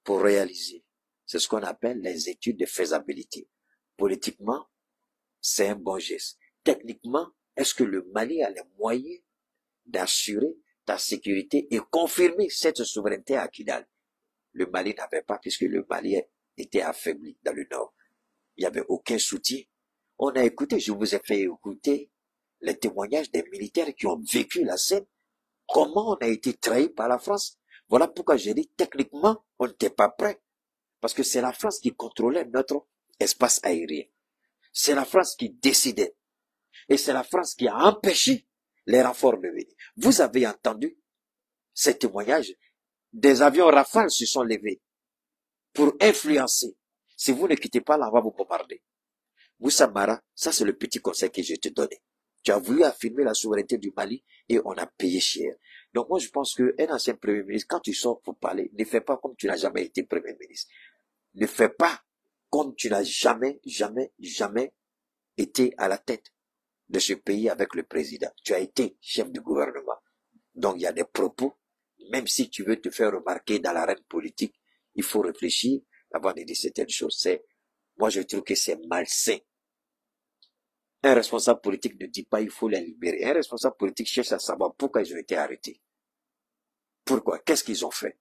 pour réaliser. C'est ce qu'on appelle les études de faisabilité. Politiquement, c'est un bon geste. Techniquement, est-ce que le Mali a les moyens d'assurer ta sécurité et confirmer cette souveraineté à Kidal? Le Mali n'avait pas, puisque le Mali était affaibli dans le nord. Il n'y avait aucun soutien. On a écouté, je vous ai fait écouter les témoignages des militaires qui ont vécu la scène. Comment on a été trahi par la France. Voilà pourquoi j'ai dit, techniquement, on n'était pas prêt. Parce que c'est la France qui contrôlait notre espace aérien. C'est la France qui décidait. Et c'est la France qui a empêché les renforts de venir. Vous avez entendu ces témoignages. Des avions Rafale se sont levés pour influencer. Si vous ne quittez pas là, on va vous bombarder. Moussa Mara, ça c'est le petit conseil que je te donnais. Tu as voulu affirmer la souveraineté du Mali et on a payé cher. Donc moi je pense qu'un ancien Premier ministre, quand tu sors pour parler, ne fais pas comme tu n'as jamais été Premier ministre. Ne fais pas comme tu n'as jamais été à la tête de ce pays avec le président. Tu as été chef du gouvernement. Donc il y a des propos, même si tu veux te faire remarquer dans l'arène politique, il faut réfléchir avant de dire certaines choses. Moi je trouve que c'est malsain. Un responsable politique ne dit pas il faut les libérer. Un responsable politique cherche à savoir pourquoi ils ont été arrêtés. Pourquoi? Qu'est-ce qu'ils ont fait?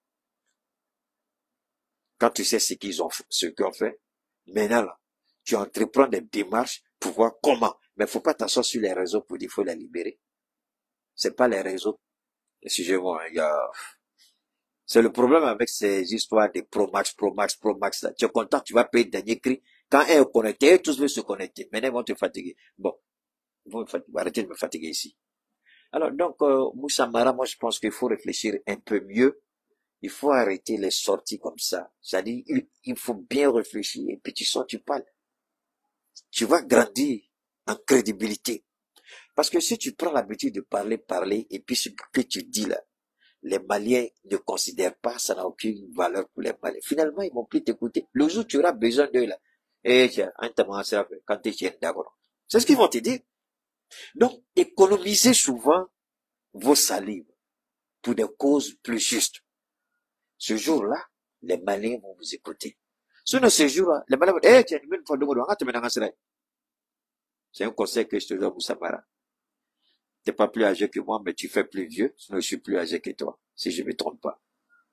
Quand tu sais ce qu'ils ont fait, maintenant là, tu entreprends des démarches pour voir comment. Mais faut pas t'asseoir sur les réseaux pour dire qu'il faut les libérer. C'est pas les réseaux. Excusez-moi, c'est le problème avec ces histoires de Pro-Max, là. Tu es content, tu vas payer le dernier cri. Quand elle est connectée, tous veulent se connecter. Maintenant, ils vont te fatiguer. Bon. Arrêtez de me fatiguer ici. Alors, donc, Moussa Mara, moi, je pense qu'il faut réfléchir un peu mieux. Il faut arrêter les sorties comme ça. C'est-à-dire, il faut bien réfléchir. Et puis, tu sors, tu parles. Tu vas grandir en crédibilité. Parce que si tu prends l'habitude de parler, et puis ce que tu dis là, les Maliens ne considèrent pas, ça n'a aucune valeur pour les Maliens. Finalement, ils vont plus t'écouter. Le jour où tu auras besoin d'eux là, tiens, quand tu es d'accord. C'est ce qu'ils vont te dire. Donc, économisez souvent vos salives pour des causes plus justes. Ce jour-là, les Maliens vont vous écouter. Sinon, ce jour-là, les Maliens vont dire, tiens, C'est un conseil que je te donne, Moussa Mara. T'es pas plus âgé que moi, mais tu fais plus vieux, sinon je suis plus âgé que toi, si je me trompe pas.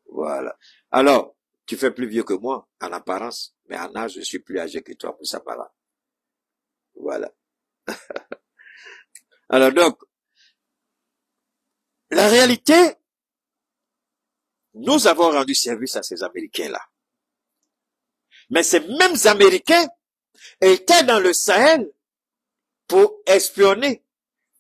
Voilà. Alors, tu fais plus vieux que moi, en apparence, mais en âge, je suis plus âgé que toi, Moussa Mara. Voilà. Alors donc, la réalité, nous avons rendu service à ces Américains-là. Mais ces mêmes Américains étaient dans le Sahel pour espionner.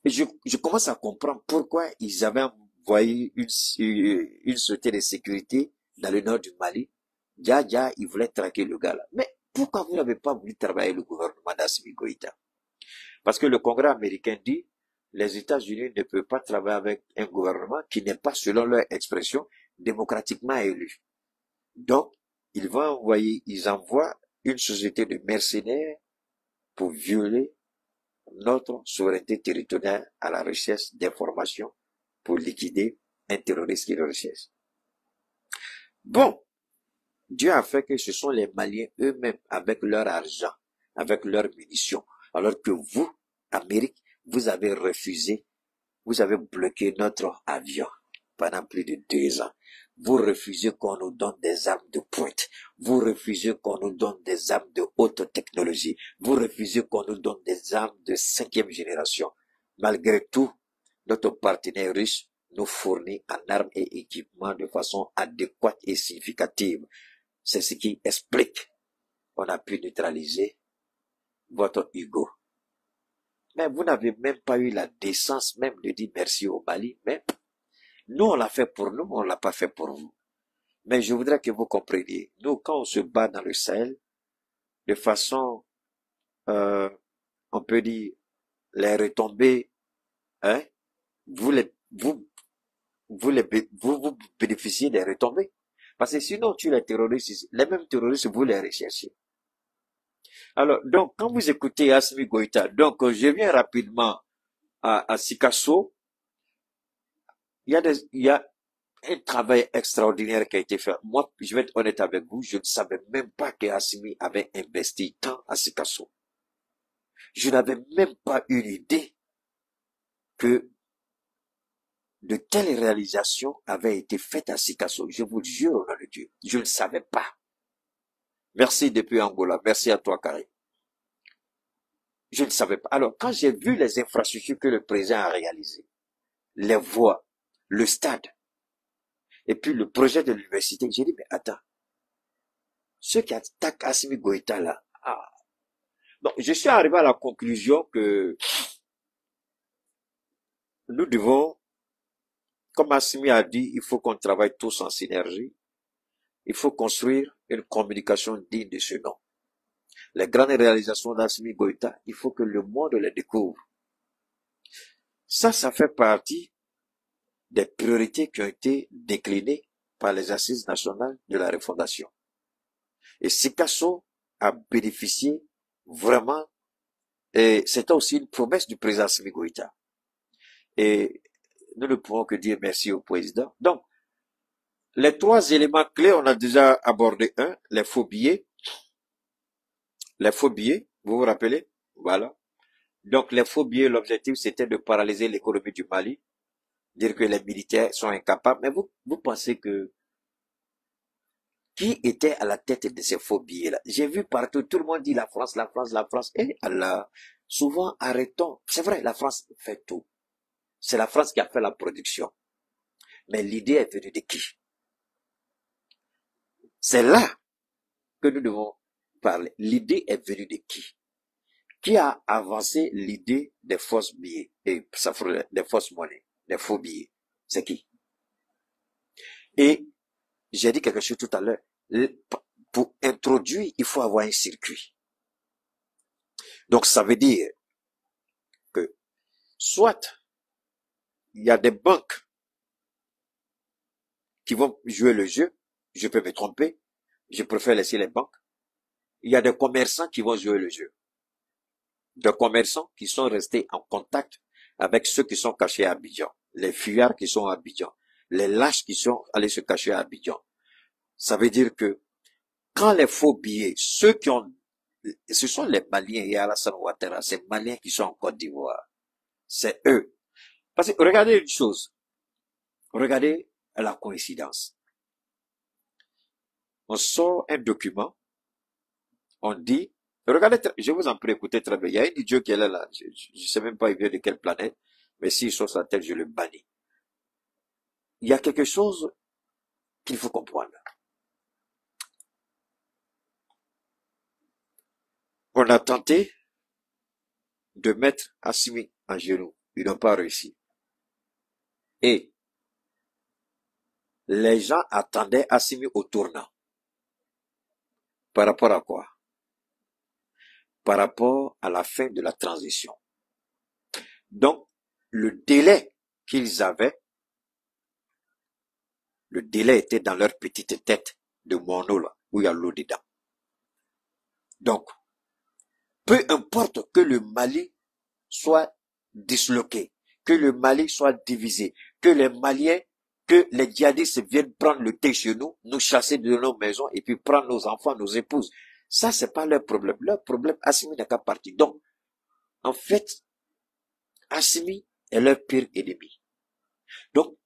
Et je commence à comprendre pourquoi ils avaient envoyé une société de sécurité dans le nord du Mali. Dja, ils voulaient traquer le gars là. Mais pourquoi vous n'avez pas voulu travailler le gouvernement d'Assimi Goïta? Parce que le Congrès américain dit, les États-Unis ne peuvent pas travailler avec un gouvernement qui n'est pas, selon leur expression, démocratiquement élu. Donc, ils envoient une société de mercenaires pour violer notre souveraineté territoriale à la recherche d'informations pour liquider un terroriste qui le recherche. Bon, Dieu a fait que ce sont les Maliens eux-mêmes, avec leur argent, avec leurs munitions, alors que vous, Amérique, vous avez refusé, vous avez bloqué notre avion pendant plus de 2 ans. Vous refusez qu'on nous donne des armes de pointe. Vous refusez qu'on nous donne des armes de haute technologie. Vous refusez qu'on nous donne des armes de 5e génération. Malgré tout, notre partenaire russe nous fournit en armes et équipements de façon adéquate et significative. C'est ce qui explique qu'on a pu neutraliser votre Hugo. Mais vous n'avez même pas eu la décence même de dire merci au Mali. Mais nous, on l'a fait pour nous, on l'a pas fait pour vous. Mais je voudrais que vous compreniez. Nous, quand on se bat dans le Sahel, de façon, on peut dire, les retombées, hein, vous bénéficiez des retombées. Parce que sinon, tu les terroristes, les mêmes terroristes, vous les recherchez. Alors, donc, quand vous écoutez Assimi Goïta, donc, je viens rapidement à Sikasso, il y a un travail extraordinaire qui a été fait. Moi, je vais être honnête avec vous, je ne savais même pas que Assimi avait investi tant à Sikasso. Je n'avais même pas une idée que de telles réalisations avaient été faites à Sikasso. Je vous le jure, au nom de Dieu. Je ne savais pas. Merci depuis Angola. Merci à toi, Karim. Je ne savais pas. Alors, quand j'ai vu les infrastructures que le président a réalisées, les voies, le stade, et puis le projet de l'université, j'ai dit, mais attends, ceux qui attaquent Assimi Goïta là, donc je suis arrivé à la conclusion que nous devons, comme Assimi a dit, il faut qu'on travaille tous en synergie, il faut construire une communication digne de ce nom. Les grandes réalisations d'Assimi Goïta, il faut que le monde les découvre. Ça fait partie des priorités qui ont été déclinées par les assises nationales de la refondation. Et Sikasso a bénéficié vraiment, et c'était aussi une promesse du président Assimi Goïta. Et nous ne pouvons que dire merci au président. Donc, les 3 éléments clés, on a déjà abordé un, les faux billets. Les faux billets, vous vous rappelez? Voilà. Donc, les faux billets, l'objectif, c'était de paralyser l'économie du Mali, dire que les militaires sont incapables. Mais vous pensez que qui était à la tête de ces faux billets-là? J'ai vu partout, tout le monde dit la France, la France, la France. Et Allah, souvent, arrêtons. C'est vrai, la France fait tout. C'est la France qui a fait la production. Mais l'idée est venue de qui? C'est là que nous devons parler. L'idée est venue de qui? Qui a avancé l'idée des fausses billets et des fausses monnaies, des faux billets? C'est qui? Et j'ai dit quelque chose tout à l'heure. Pour introduire, il faut avoir un circuit. Donc, ça veut dire que soit il y a des banques qui vont jouer le jeu, je peux me tromper, je préfère laisser les banques. Il y a des commerçants qui vont jouer le jeu. Des commerçants qui sont restés en contact avec ceux qui sont cachés à Abidjan, les fuyards qui sont à Abidjan, les lâches qui sont allés se cacher à Abidjan. Ça veut dire que quand les faux billets, ceux qui ont ce sont les Maliens et Alassane Ouattara, ces Maliens qui sont en Côte d'Ivoire. C'est eux. Parce que regardez une chose. Regardez la coïncidence. On sort un document, on dit, regardez, je vous en prie, écoutez très bien. Il y a un idiot qui est là, je ne sais même pas il vient de quelle planète, mais s'il sort sa tête, je le bannis. Il y a quelque chose qu'il faut comprendre. On a tenté de mettre Assimi en genoux. Ils n'ont pas réussi. Et les gens attendaient Assimi au tournant. Par rapport à quoi? Par rapport à la fin de la transition. Donc, le délai qu'ils avaient, le délai était dans leur petite tête de mono là, où il y a l'eau dedans. Donc, peu importe que le Mali soit disloqué, que le Mali soit divisé, que les Maliens, que les djihadistes viennent prendre le thé chez nous, nous chasser de nos maisons et puis prendre nos enfants, nos épouses. Ça, c'est pas leur problème. Leur problème, Assimi n'a qu'à partir. Donc, en fait, Assimi est leur pire ennemi. Donc,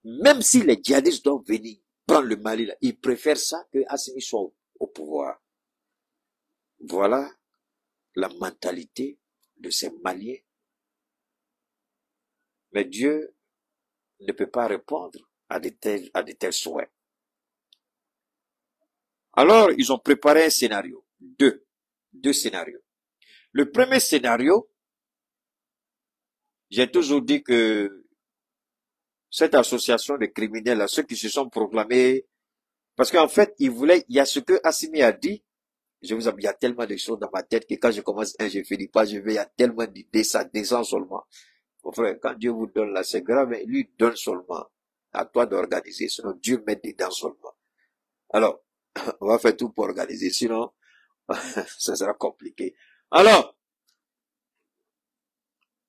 même si les djihadistes doivent venir prendre le Mali, là, ils préfèrent ça que Assimi soit au pouvoir. Voilà la mentalité de ces Maliens. Mais Dieu ne peut pas répondre à de tels souhaits. Alors, ils ont préparé un scénario. Deux scénarios. Le premier scénario, j'ai toujours dit que cette association de criminels, ceux qui se sont proclamés, parce qu'en fait, ils voulaient, il y a ce que Assimi a dit, je vous avoue, il y a tellement de choses dans ma tête que quand je commence un, je finis pas, il y a tellement d'idées, ça descend seulement. Mon frère, quand Dieu vous donne là, c'est grave, mais lui donne seulement. À toi d'organiser, sinon Dieu met dedans seulement. Alors, on va faire tout pour organiser, sinon, ça sera compliqué. Alors,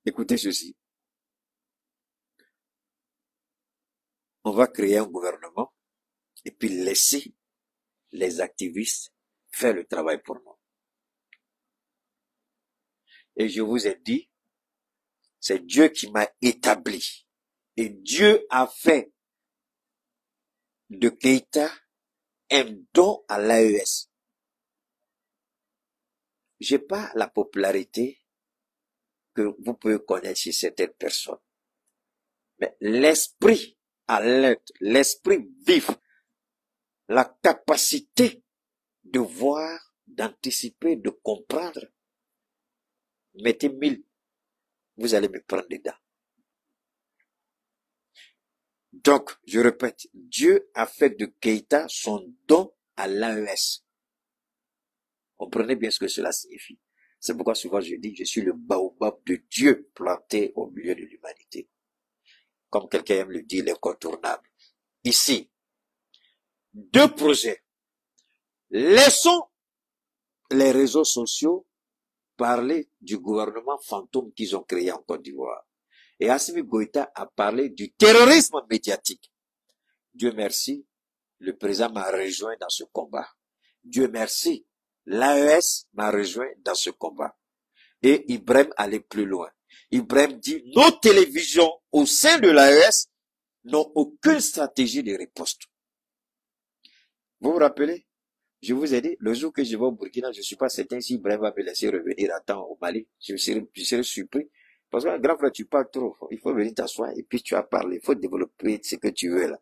écoutez ceci. On va créer un gouvernement et puis laisser les activistes faire le travail pour nous. Et je vous ai dit, c'est Dieu qui m'a établi. Et Dieu a fait de Keïta un don à l'AES. J'ai pas la popularité que vous pouvez connaître chez certaines personnes. Mais l'esprit alerte, l'esprit vif, la capacité de voir, d'anticiper, de comprendre. Mettez 1000, vous allez me prendre dedans. Donc, je répète, Dieu a fait de Keïta son don à l'AES. Comprenez bien ce que cela signifie. C'est pourquoi souvent je dis, je suis le baobab de Dieu planté au milieu de l'humanité. Comme quelqu'un aime le dire, l'incontournable. Ici, 2 projets. Laissons les réseaux sociaux parler du gouvernement fantôme qu'ils ont créé en Côte d'Ivoire. Et Assimi Goïta a parlé du terrorisme médiatique. Dieu merci, le président m'a rejoint dans ce combat. Dieu merci, l'AES m'a rejoint dans ce combat. Et Ibrahim allait plus loin. Ibrahim dit, nos télévisions au sein de l'AES n'ont aucune stratégie de riposte. Vous vous rappelez? Je vous ai dit, le jour que je vais au Burkina, je ne suis pas certain si Ibrahim va me laisser revenir à temps au Mali. Je serai surpris. Parce que, grand frère, tu parles trop. Il faut venir t'asseoir et puis tu vas parler. Il faut développer ce que tu veux là.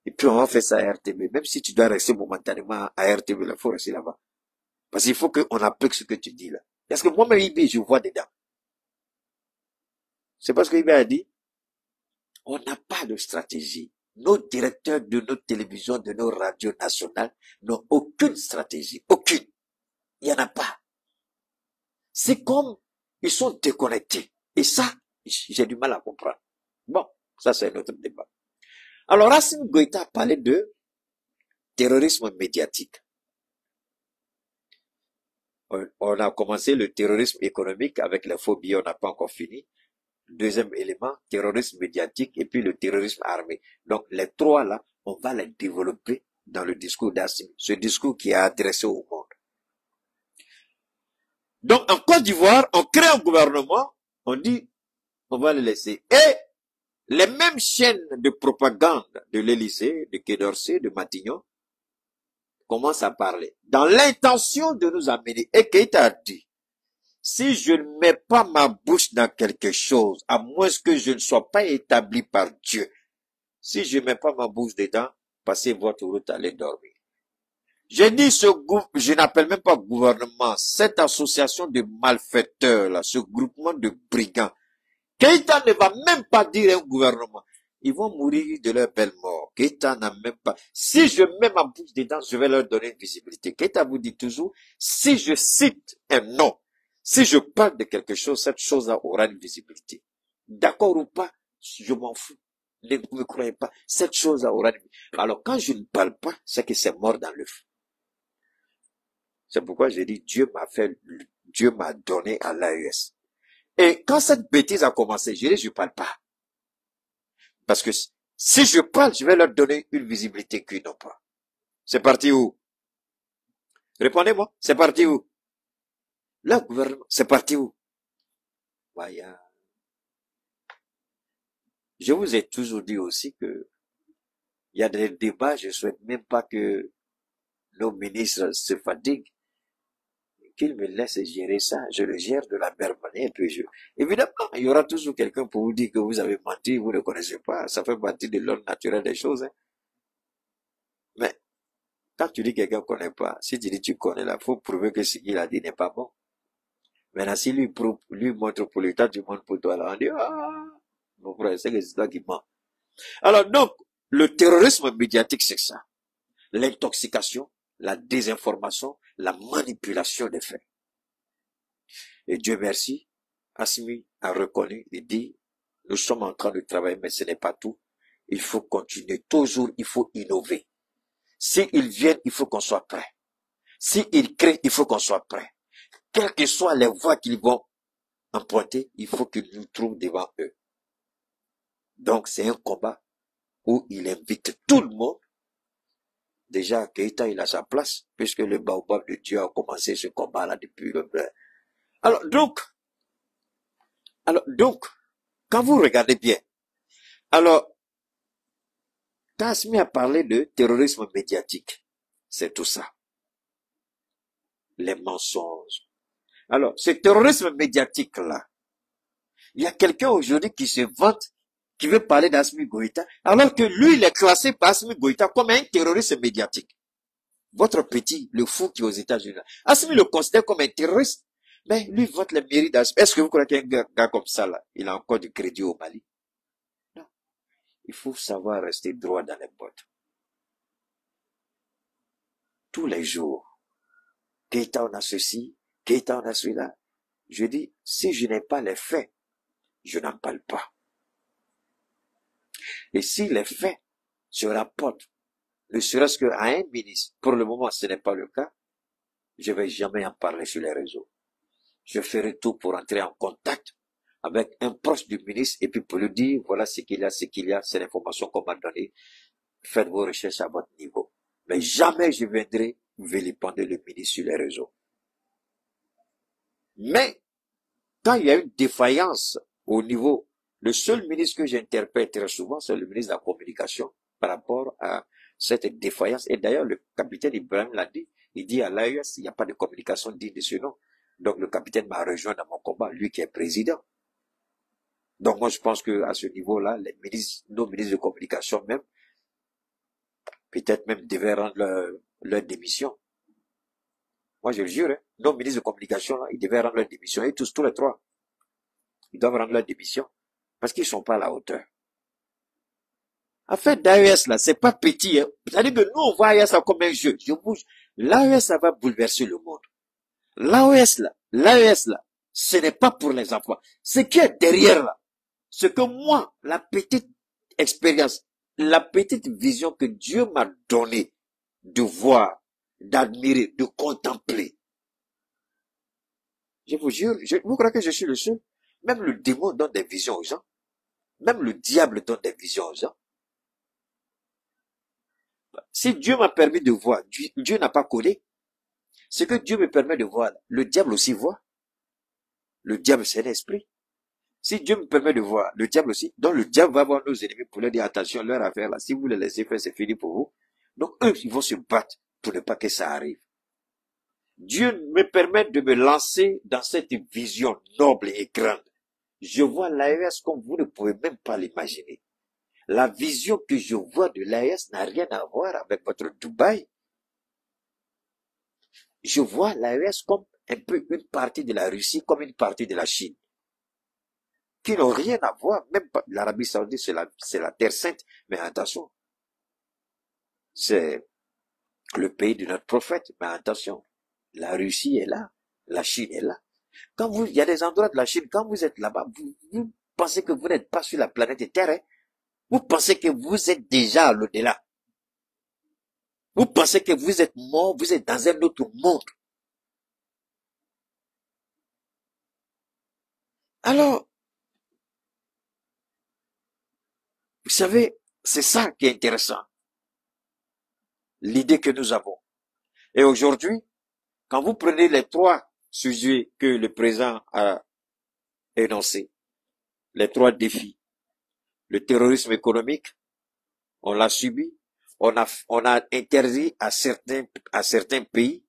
Et puis on va faire ça à RTB. Même si tu dois rester momentanément à RTB, il faut rester là-bas. Parce qu'il faut qu'on applique ce que tu dis là. Parce que moi-même, IB, je vois dedans. C'est parce que IB a dit, on n'a pas de stratégie. Nos directeurs de nos télévisions, de nos radios nationales n'ont aucune stratégie. Aucune. Il n'y en a pas. C'est comme, ils sont déconnectés. Et ça, j'ai du mal à comprendre. Bon, ça c'est un autre débat. Alors, Assimi Goïta a parlé de terrorisme médiatique. On a commencé le terrorisme économique avec les faux billets, on n'a pas encore fini. Deuxième élément, terrorisme médiatique et puis le terrorisme armé. Donc, les 3 là, on va les développer dans le discours d'Assimi. Ce discours qui est adressé au monde. Donc, en Côte d'Ivoire, on crée un gouvernement, on dit, on va le laisser. Et les mêmes chaînes de propagande de l'Élysée, de Quai d'Orsay, de Matignon, commencent à parler. Dans l'intention de nous amener. Et Keïta a dit, si je ne mets pas ma bouche dans quelque chose, à moins que je ne sois pas établi par Dieu, si je ne mets pas ma bouche dedans, passez votre route, allez dormir. J'ai dit je n'appelle même pas gouvernement, cette association de malfaiteurs, là, ce groupement de brigands. Keïta ne va même pas dire un gouvernement. Ils vont mourir de leur belle mort. Keïta n'a même pas. Si je mets ma bouche dedans, je vais leur donner une visibilité. Keïta vous dit toujours, si je cite un nom, si je parle de quelque chose, cette chose-là aura une visibilité. D'accord ou pas, je m'en fous. Ne me croyez pas. Cette chose-là aura une visibilité. Alors quand je ne parle pas, c'est que c'est mort dans le feu. C'est pourquoi j'ai dit, Dieu m'a donné à l'AES. Et quand cette bêtise a commencé, j'ai dit, je parle pas. Parce que si je parle, je vais leur donner une visibilité qu'ils n'ont pas. C'est parti où? Répondez-moi, c'est parti où? Le gouvernement, c'est parti où? Voyons. Je vous ai toujours dit aussi que il y a des débats, je souhaite même pas que nos ministres se fatiguent, qu'ils me laissent gérer ça. Je le gère de la meilleure manière. Et puis évidemment, il y aura toujours quelqu'un pour vous dire que vous avez menti, vous ne connaissez pas. Ça fait partie de l'ordre naturel des choses. Hein. Mais quand tu dis que quelqu'un ne connaît pas, si tu dis que tu connais là, il faut prouver que ce qu'il a dit n'est pas bon. Maintenant, si lui montre pour l'état du monde pour toi, là, on dit, ah, mon frère, c'est que c'est toi qui ment. Alors donc, le terrorisme médiatique, c'est ça. L'intoxication, la désinformation, la manipulation des faits. Et Dieu merci, Assimi a reconnu, il dit, nous sommes en train de travailler, mais ce n'est pas tout. Il faut continuer, toujours, il faut innover. S'ils viennent, il faut qu'on soit prêt. S'ils créent, il faut qu'on soit prêt. Quelles que soient les voies qu'ils vont emprunter, il faut qu'ils nous trouvent devant eux. Donc c'est un combat où il invite tout le monde. Déjà, Keïta, il a sa place, puisque le baobab de Dieu a commencé ce combat-là depuis le... Alors donc, quand vous regardez bien, alors, Kasmi a parlé de terrorisme médiatique. C'est tout ça. Les mensonges. Alors, ce terrorisme médiatique-là, il y a quelqu'un aujourd'hui qui se vante, qui veut parler d'Assimi Goïta, alors que lui, il est classé par Assimi Goïta comme un terroriste médiatique. Votre petit, le fou qui est aux États-Unis, Assimi le considère comme un terroriste, mais lui vote les mairies d'Assimi. Est-ce que vous croyez qu'un gars comme ça, là, il a encore du crédit au Mali? Non. Il faut savoir rester droit dans les bottes. Tous les jours, Keïta on a ceci, Keïta on a celui-là. Je dis, si je n'ai pas les faits, je n'en parle pas. Et si les faits se rapportent, ne serait-ce qu'à un ministre, pour le moment ce n'est pas le cas, je ne vais jamais en parler sur les réseaux. Je ferai tout pour entrer en contact avec un proche du ministre et puis pour lui dire, voilà ce qu'il y a, c'est l'information qu'on m'a donnée. Faites vos recherches à votre niveau. Mais jamais je viendrai vilipender le ministre sur les réseaux. Mais, quand il y a une défaillance au niveau, le seul ministre que j'interpelle très souvent, c'est le ministre de la Communication par rapport à cette défaillance. Et d'ailleurs, le capitaine Ibrahim l'a dit, il dit à l'AES, il n'y a pas de communication digne de ce nom. Donc le capitaine m'a rejoint dans mon combat, lui qui est président. Donc moi je pense que à ce niveau-là, nos ministres de communication même, peut-être même devaient rendre leur démission. Moi je le jure, hein, nos ministres de communication, là, ils devaient rendre leur démission. Et tous les trois, ils doivent rendre leur démission. Parce qu'ils ne sont pas à la hauteur. En fait, l'AES là, c'est pas petit, hein. C'est-à-dire que nous, on voit l'AES comme un jeu. Je bouge. L'AES, ça va bouleverser le monde. L'AES là, ce n'est pas pour les enfants. Ce qui est derrière là, ce que moi, la petite expérience, la petite vision que Dieu m'a donnée de voir, d'admirer, de contempler. Je vous jure, vous croyez que je suis le seul? Même le démon donne des visions aux gens. Même le diable donne des visions aux gens. Si Dieu m'a permis de voir, Dieu n'a pas collé. Ce que Dieu me permet de voir, le diable aussi voit. Le diable, c'est l'esprit. Si Dieu me permet de voir, le diable aussi, donc le diable va voir nos ennemis pour leur dire attention, leur affaire là, si vous les laissez faire, c'est fini pour vous. Donc eux, ils vont se battre pour ne pas que ça arrive. Dieu me permet de me lancer dans cette vision noble et grande. Je vois l'AES comme vous ne pouvez même pas l'imaginer. La vision que je vois de l'AES n'a rien à voir avec votre Dubaï. Je vois l'AES comme un peu une partie de la Russie, comme une partie de la Chine, qui n'ont rien à voir. Même pas l'Arabie Saoudite, c'est la terre sainte. Mais attention, c'est le pays de notre prophète. Mais attention, la Russie est là, la Chine est là. Il y a des endroits de la Chine, quand vous êtes là-bas, vous pensez que vous n'êtes pas sur la planète Terre, hein? Vous pensez que vous êtes déjà à l'au-delà. Vous pensez que vous êtes mort, vous êtes dans un autre monde. Alors, vous savez, c'est ça qui est intéressant. L'idée que nous avons. Et aujourd'hui, quand vous prenez les 3 sujets que le président a énoncés, les 3 défis, le terrorisme économique, on l'a subi, on a interdit à certains pays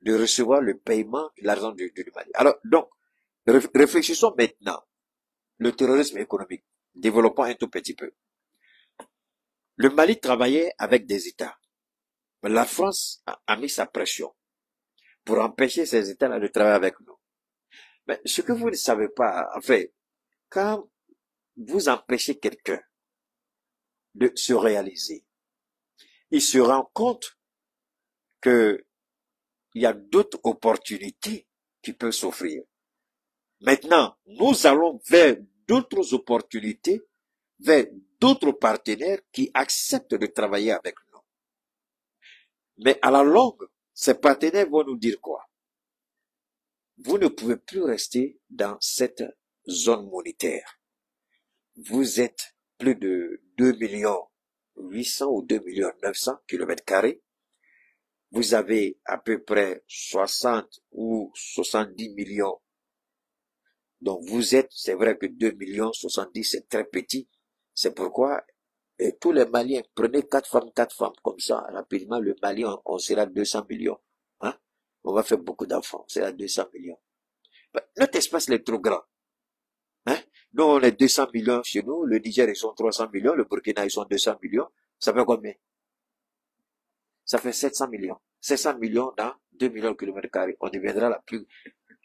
de recevoir le paiement de l'argent du Mali. Alors, donc, réfléchissons maintenant. Le terrorisme économique. Développons un tout petit peu. Le Mali travaillait avec des États. La France a mis sa pression pour empêcher ces États-là de travailler avec nous. Mais ce que vous ne savez pas, en fait, quand vous empêchez quelqu'un de se réaliser, il se rend compte que il y a d'autres opportunités qui peuvent s'offrir. Maintenant, nous allons vers d'autres opportunités, vers d'autres partenaires qui acceptent de travailler avec nous. Mais à la longue, ces partenaires vont nous dire quoi? Vous ne pouvez plus rester dans cette zone monétaire. Vous êtes plus de 2,8 millions ou 2,9 millions km². Vous avez à peu près 60 ou 70 millions. Donc vous êtes, c'est vrai que 2,70 millions, c'est très petit. C'est pourquoi et tous les Maliens, prenez 4 femmes comme ça, rapidement, le Mali, on sera 200 millions. Hein? On va faire beaucoup d'enfants, c'est à 200 millions. Notre espace est trop grand. Hein? Nous, on est 200 millions chez nous, le Niger, ils sont 300 millions, le Burkina, ils sont 200 millions. Ça fait combien? Ça fait 700 millions. 700 millions dans 2 millions de km². On deviendra la plus...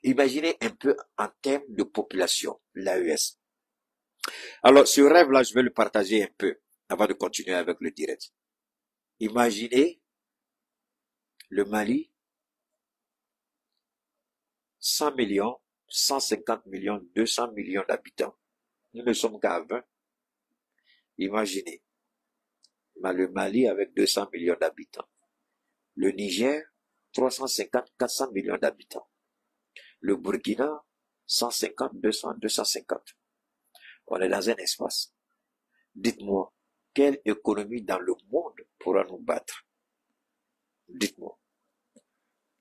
Imaginez un peu en termes de population, l'AES. Alors, ce rêve-là, je vais le partager un peu avant de continuer avec le direct. Imaginez le Mali, 100 millions, 150 millions, 200 millions d'habitants. Nous ne sommes qu'à 20. Imaginez. Le Mali avec 200 millions d'habitants. Le Niger, 350, 400 millions d'habitants. Le Burkina, 150, 200, 250. On est dans un espace. Dites-moi, quelle économie dans le monde pourra nous battre? Dites-moi.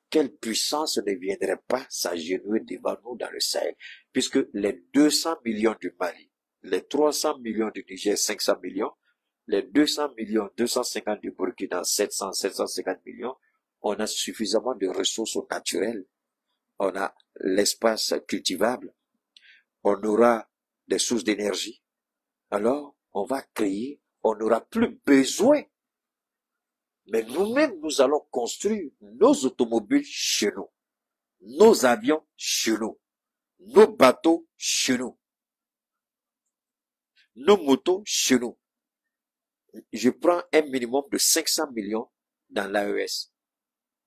Quelle puissance ne viendrait pas s'agenouiller devant nous dans le Sahel? Puisque les 200 millions du Mali, les 300 millions du Niger, 500 millions, les 200 millions, 250 du Burkina, 700, 750 millions, on a suffisamment de ressources naturelles. On a l'espace cultivable. On aura des sources d'énergie. Alors, on va créer, on n'aura plus besoin. Mais nous-mêmes, nous allons construire nos automobiles chez nous, nos avions chez nous, nos bateaux chez nous, nos motos chez nous. Je prends un minimum de 500 millions dans l'AES.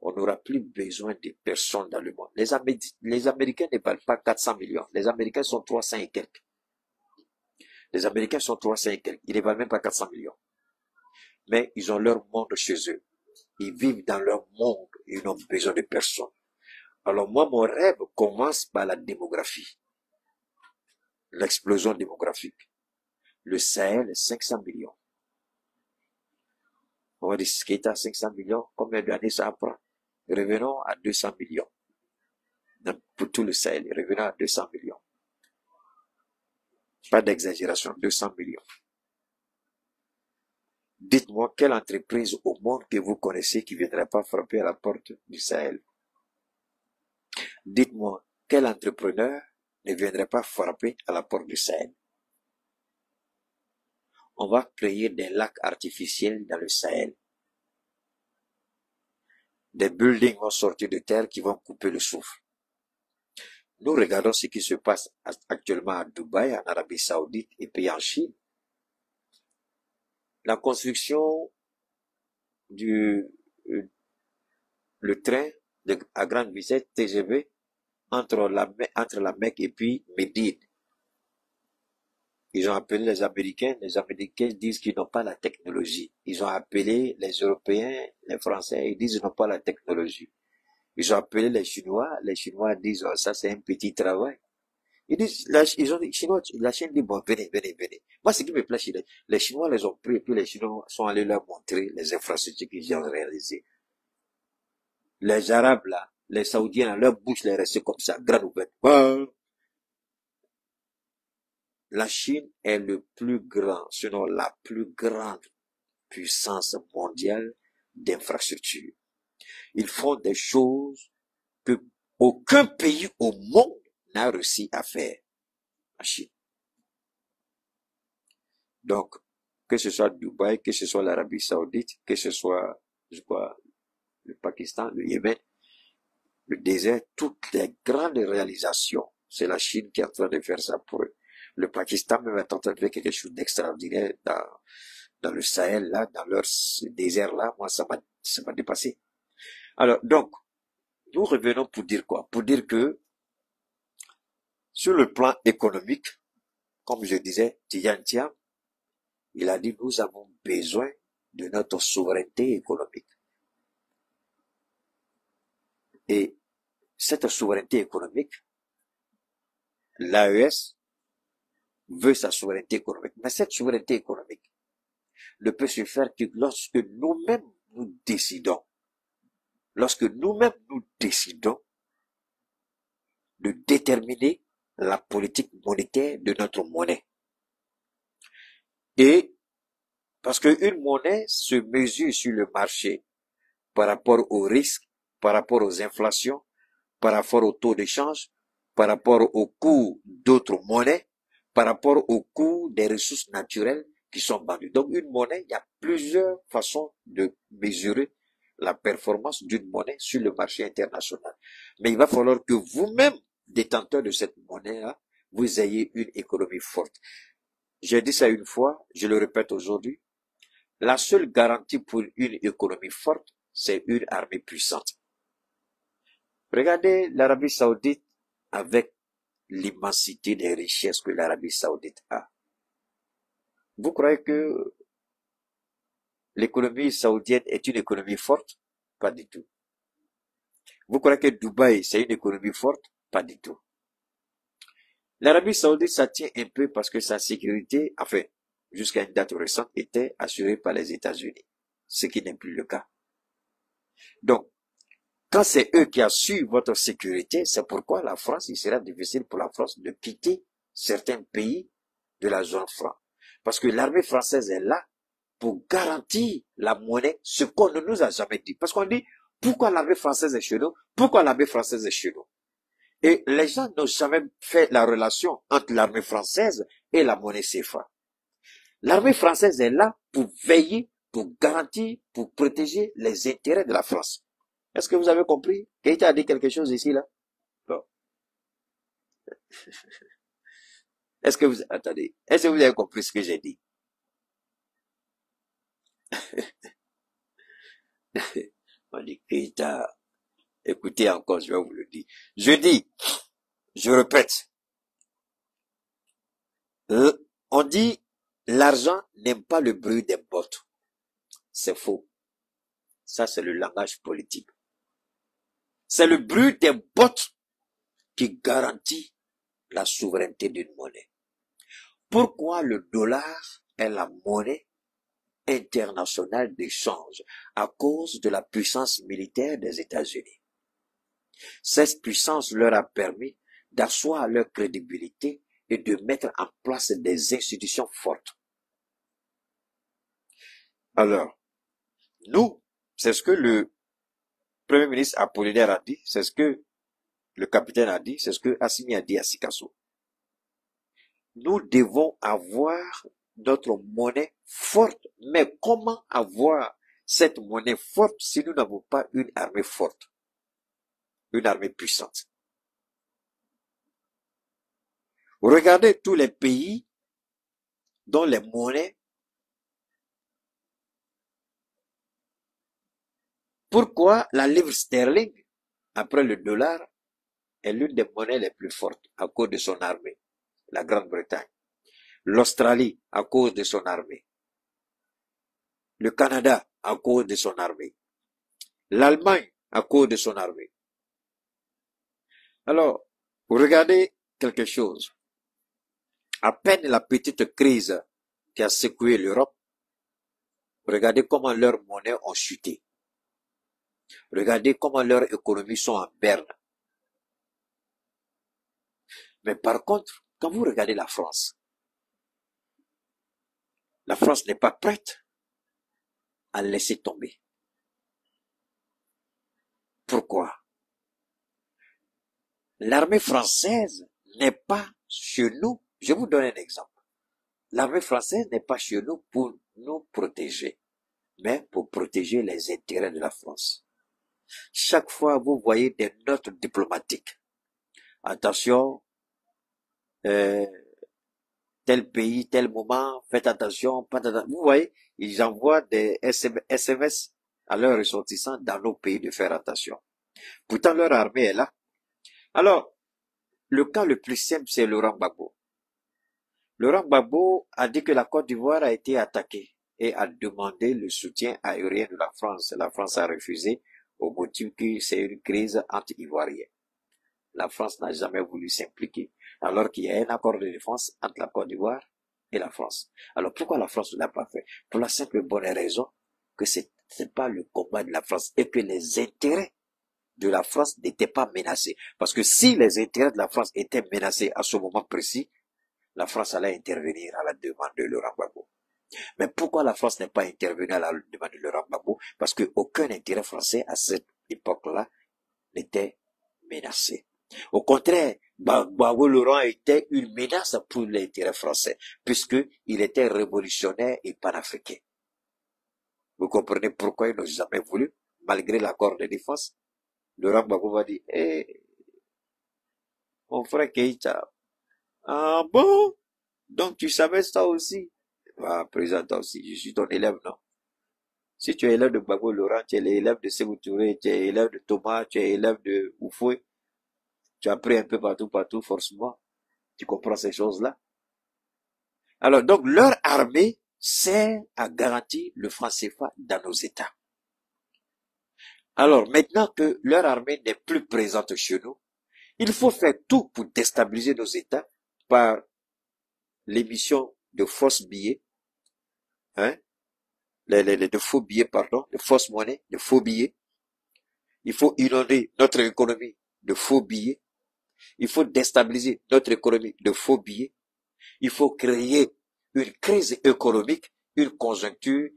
On n'aura plus besoin de personnes dans le monde. Les Américains ne valent pas 400 millions. Les Américains sont 300 et quelques. Les Américains sont 300 et quelques. Ils ne valent même pas 400 millions. Mais ils ont leur monde chez eux. Ils vivent dans leur monde. Ils n'ont besoin de personne. Alors moi, mon rêve commence par la démographie. L'explosion démographique. Le Sahel, 500 millions. On va dire ce qui est à 500 millions, combien d'années ça prend? Revenons à 200 millions. pour tout le Sahel, revenant à 200 millions. Pas d'exagération, 200 millions. Dites-moi quelle entreprise au monde que vous connaissez qui ne viendrait pas frapper à la porte du Sahel. Dites-moi quel entrepreneur ne viendrait pas frapper à la porte du Sahel. On va créer des lacs artificiels dans le Sahel. Des buildings vont sortir de terre qui vont couper le souffle. Nous regardons ce qui se passe actuellement à Dubaï, en Arabie Saoudite et puis en Chine. La construction le train à grande vitesse TGV entre la Mecque et puis Médine. Ils ont appelé les Américains disent qu'ils n'ont pas la technologie. Ils ont appelé les Européens, les Français, ils disent qu'ils n'ont pas la technologie. Ils ont appelé les Chinois disent, oh, ça c'est un petit travail. Ils disent, la Chine dit, bon, venez. Moi, ce qui me plaît, les Chinois les ont pris, et puis les Chinois sont allés leur montrer les infrastructures qu'ils ont réalisées. Les Arabes, là, les Saoudiens, leur bouche les restée comme ça, grande ouverte. La Chine est le plus grand, sinon la plus grande puissance mondiale d'infrastructures. Ils font des choses que aucun pays au monde n'a réussi à faire. La Chine. Donc, que ce soit Dubaï, que ce soit l'Arabie Saoudite, que ce soit, le Pakistan, le Yémen, le désert, toutes les grandes réalisations, c'est la Chine qui est en train de faire ça pour eux. Le Pakistan même est en train de faire quelque chose d'extraordinaire dans le Sahel, là, dans leur désert, là. Moi, ça m'a dépassé. Alors, donc, nous revenons pour dire quoi? Pour dire que, sur le plan économique, comme je disais, Tian Tian, il a dit, nous avons besoin de notre souveraineté économique. Et cette souveraineté économique, l'AES veut sa souveraineté économique. Mais cette souveraineté économique ne peut se faire que lorsque nous-mêmes nous décidons. Lorsque nous-mêmes nous décidons de déterminer la politique monétaire de notre monnaie. Et parce qu'une monnaie se mesure sur le marché par rapport aux risques, par rapport aux inflations, par rapport au taux d'échange, par rapport au coût d'autres monnaies, par rapport au coût des ressources naturelles qui sont vendues. Donc une monnaie, il y a plusieurs façons de mesurer la performance d'une monnaie sur le marché international. Mais il va falloir que vous-même, détenteurs de cette monnaie-là, vous ayez une économie forte. J'ai dit ça une fois, je le répète aujourd'hui. La seule garantie pour une économie forte, c'est une armée puissante. Regardez l'Arabie Saoudite avec l'immensité des richesses que l'Arabie Saoudite a. Vous croyez que l'économie saoudienne est une économie forte? Pas du tout. Vous croyez que Dubaï, c'est une économie forte? Pas du tout. L'Arabie Saoudite, ça tient un peu parce que sa sécurité, enfin, jusqu'à une date récente, était assurée par les États-Unis. Ce qui n'est plus le cas. Donc, quand c'est eux qui assurent votre sécurité, c'est pourquoi la France, il sera difficile pour la France de quitter certains pays de la zone franc. Parce que l'armée française est là pour garantir la monnaie, ce qu'on ne nous a jamais dit. Parce qu'on dit, pourquoi l'armée française est chez nous? Pourquoi l'armée française est chez nous? Et les gens n'ont jamais fait la relation entre l'armée française et la monnaie CFA. L'armée française est là pour veiller, pour garantir, pour protéger les intérêts de la France. Est-ce que vous avez compris? Keïta a dit quelque chose ici, là? Bon. Est-ce que vous avez compris ce que j'ai dit? On dit, Keïta, écoutez encore, je vais vous le dire. Je dis, je répète, on dit, l'argent n'aime pas le bruit des bottes. C'est faux. Ça, c'est le langage politique. C'est le bruit des bottes qui garantit la souveraineté d'une monnaie. Pourquoi le dollar est la monnaie internationale d'échange? À cause de la puissance militaire des États-Unis. Cette puissance leur a permis d'asseoir leur crédibilité et de mettre en place des institutions fortes. Alors, nous, c'est ce que le Premier ministre Apollinaire a dit, c'est ce que le capitaine a dit, c'est ce que Assimi a dit à Sikasso. Nous devons avoir notre monnaie forte. Mais comment avoir cette monnaie forte si nous n'avons pas une armée forte, une armée puissante? Regardez tous les pays dont les monnaies. Pourquoi la livre sterling, après le dollar, est l'une des monnaies les plus fortes à cause de son armée? La Grande-Bretagne. L'Australie à cause de son armée. Le Canada à cause de son armée. L'Allemagne à cause de son armée. Alors, regardez quelque chose. À peine la petite crise qui a secoué l'Europe, regardez comment leurs monnaies ont chuté. Regardez comment leurs économies sont en berne. Mais par contre, quand vous regardez la France n'est pas prête à laisser tomber. Pourquoi? L'armée française n'est pas chez nous. Je vous donne un exemple. L'armée française n'est pas chez nous pour nous protéger, mais pour protéger les intérêts de la France. Chaque fois, vous voyez des notes diplomatiques. Attention, tel pays, tel moment, faites attention, pas attention. Vous voyez, ils envoient des SMS à leurs ressortissants dans nos pays de faire attention. Pourtant, leur armée est là. Alors, le cas le plus simple, c'est Laurent Gbagbo. Laurent Gbagbo a dit que la Côte d'Ivoire a été attaquée et a demandé le soutien aérien de la France. La France a refusé au motif que c'est une crise anti-ivoirienne. La France n'a jamais voulu s'impliquer, alors qu'il y a un accord de défense entre la Côte d'Ivoire et la France. Alors pourquoi la France ne l'a pas fait? Pour la simple bonne raison que c'est pas le combat de la France et que les intérêts de la France n'étaient pas menacés. Parce que si les intérêts de la France étaient menacés à ce moment précis, la France allait intervenir à la demande de Laurent Gbagbo. Mais pourquoi la France n'est pas intervenue à la demande de Laurent Gbagbo? Parce qu'aucun intérêt français à cette époque-là n'était menacé. Au contraire, Gbagbo Laurent était une menace pour l'intérêt français, puisqu'il était révolutionnaire et panafricain. Vous comprenez pourquoi ils n'ont jamais voulu, malgré l'accord de défense? Laurent Gbagbo va dire, mon frère Keïta, ah bon? Donc tu savais ça aussi? Ah, président aussi, je suis ton élève, non? Si tu es élève de Gbagbo Laurent, tu es l'élève de Sékou Touré, tu es élève de Thomas, tu es élève de Oufoué, tu as appris un peu partout, forcément. Tu comprends ces choses-là? Alors, donc, leur armée sert à garantir le franc CFA dans nos États. Alors, maintenant que leur armée n'est plus présente chez nous, il faut faire tout pour déstabiliser nos États par l'émission de fausses billets, de faux billets, pardon, de fausses monnaies, de faux billets. Il faut inonder notre économie de faux billets. Il faut déstabiliser notre économie de faux billets. Il faut créer une crise économique, une conjoncture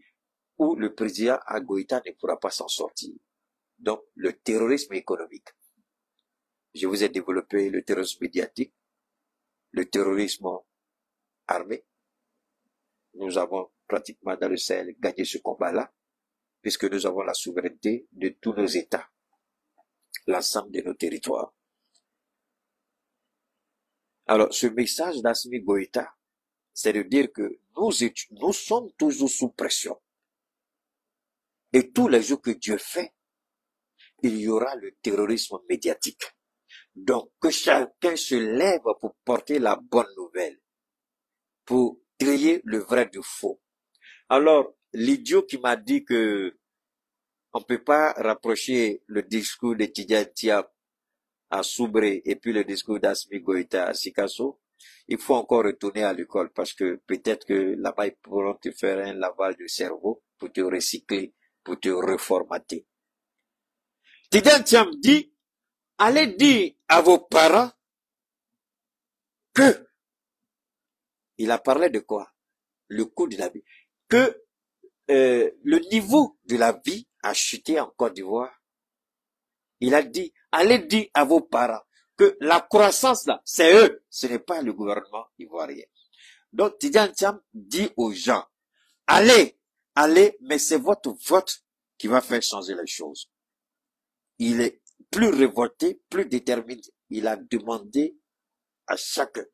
où le président Goïta ne pourra pas s'en sortir. Donc, le terrorisme économique. Je vous ai développé le terrorisme médiatique, le terrorisme armé. Nous avons pratiquement dans le Sahel gagné ce combat-là, puisque nous avons la souveraineté de tous nos États, l'ensemble de nos territoires. Alors, ce message d'Assimi Goïta, c'est de dire que nous sommes toujours sous pression. Et tous les jours que Dieu fait, il y aura le terrorisme médiatique. Donc, que chacun se lève pour porter la bonne nouvelle, pour trier le vrai du faux. Alors, l'idiot qui m'a dit que on ne peut pas rapprocher le discours de Tidjane Thiam à Soubré et puis le discours d'Assimi Goïta à Sikasso, il faut encore retourner à l'école parce que peut-être que là-bas ils pourront te faire un lavage de cerveau pour te recycler, pour te reformater. Tidjane Thiam dit, allez dire à vos parents que, il a parlé de quoi? Le coût de la vie. Que le niveau de la vie a chuté en Côte d'Ivoire. Il a dit, allez dire à vos parents que la croissance là, c'est eux, ce n'est pas le gouvernement ivoirien. Donc, Tidjane Thiam dit aux gens, allez, mais c'est votre vote qui va faire changer les choses. Il est plus révolté, plus déterminé. Il a demandé à chacun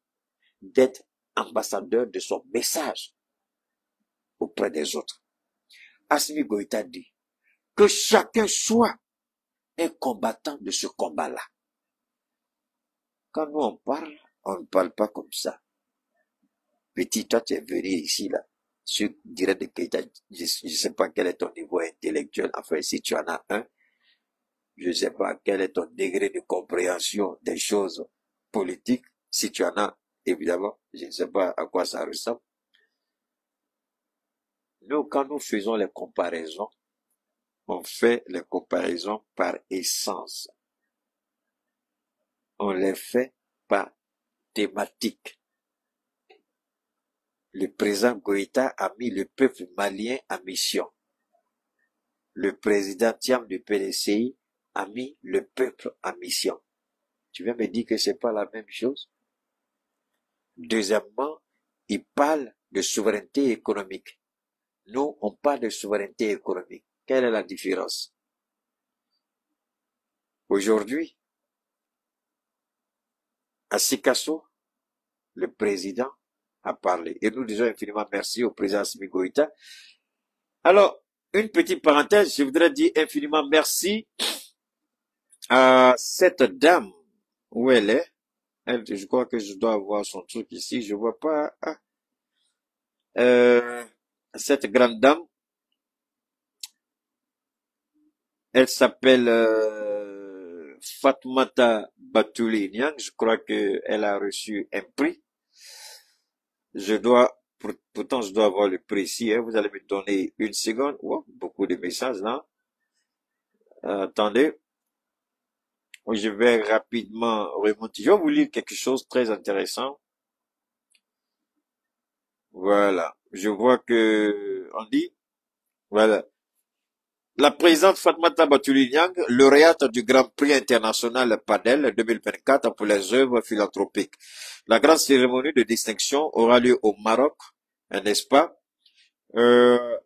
d'être ambassadeur de son message auprès des autres. Assimi Goïta dit que chacun soit un combattant de ce combat-là. Quand nous on ne parle pas comme ça. Petit, toi tu es venu ici là. Ceux qui diraient de Keïta, je ne sais pas quel est ton niveau intellectuel. Enfin, si tu en as un, je ne sais pas quel est ton degré de compréhension des choses politiques. Si tu en as, évidemment, je ne sais pas à quoi ça ressemble. Nous, quand nous faisons les comparaisons, on fait les comparaisons par essence. On les fait par thématique. Le président Goïta a mis le peuple malien en mission. Le président Thiam du PDCI a mis le peuple en mission. Tu viens me dire que c'est pas la même chose? Deuxièmement, il parle de souveraineté économique. Nous, on parle de souveraineté économique. Quelle est la différence? Aujourd'hui, à Sikasso, le président a parlé. Et nous disons infiniment merci au président Assimi Goïta. Alors, une petite parenthèse, je voudrais dire infiniment merci à cette dame. Où elle est? Elle, je crois que je dois avoir son truc ici. Je vois pas. Cette grande dame, elle s'appelle Fatmata Batouli Niang. Je crois qu'elle a reçu un prix. Pourtant je dois avoir le prix ici. Hein. Vous allez me donner une seconde. Oh, beaucoup de messages là. Attendez. Je vais rapidement remonter. Je vais vous lire quelque chose de très intéressant. Voilà. Je vois que, on dit, voilà. La présidente Fatmata Batouli Niang, lauréate du Grand Prix international Padel 2024 pour les œuvres philanthropiques. La grande cérémonie de distinction aura lieu au Maroc, n'est-ce pas,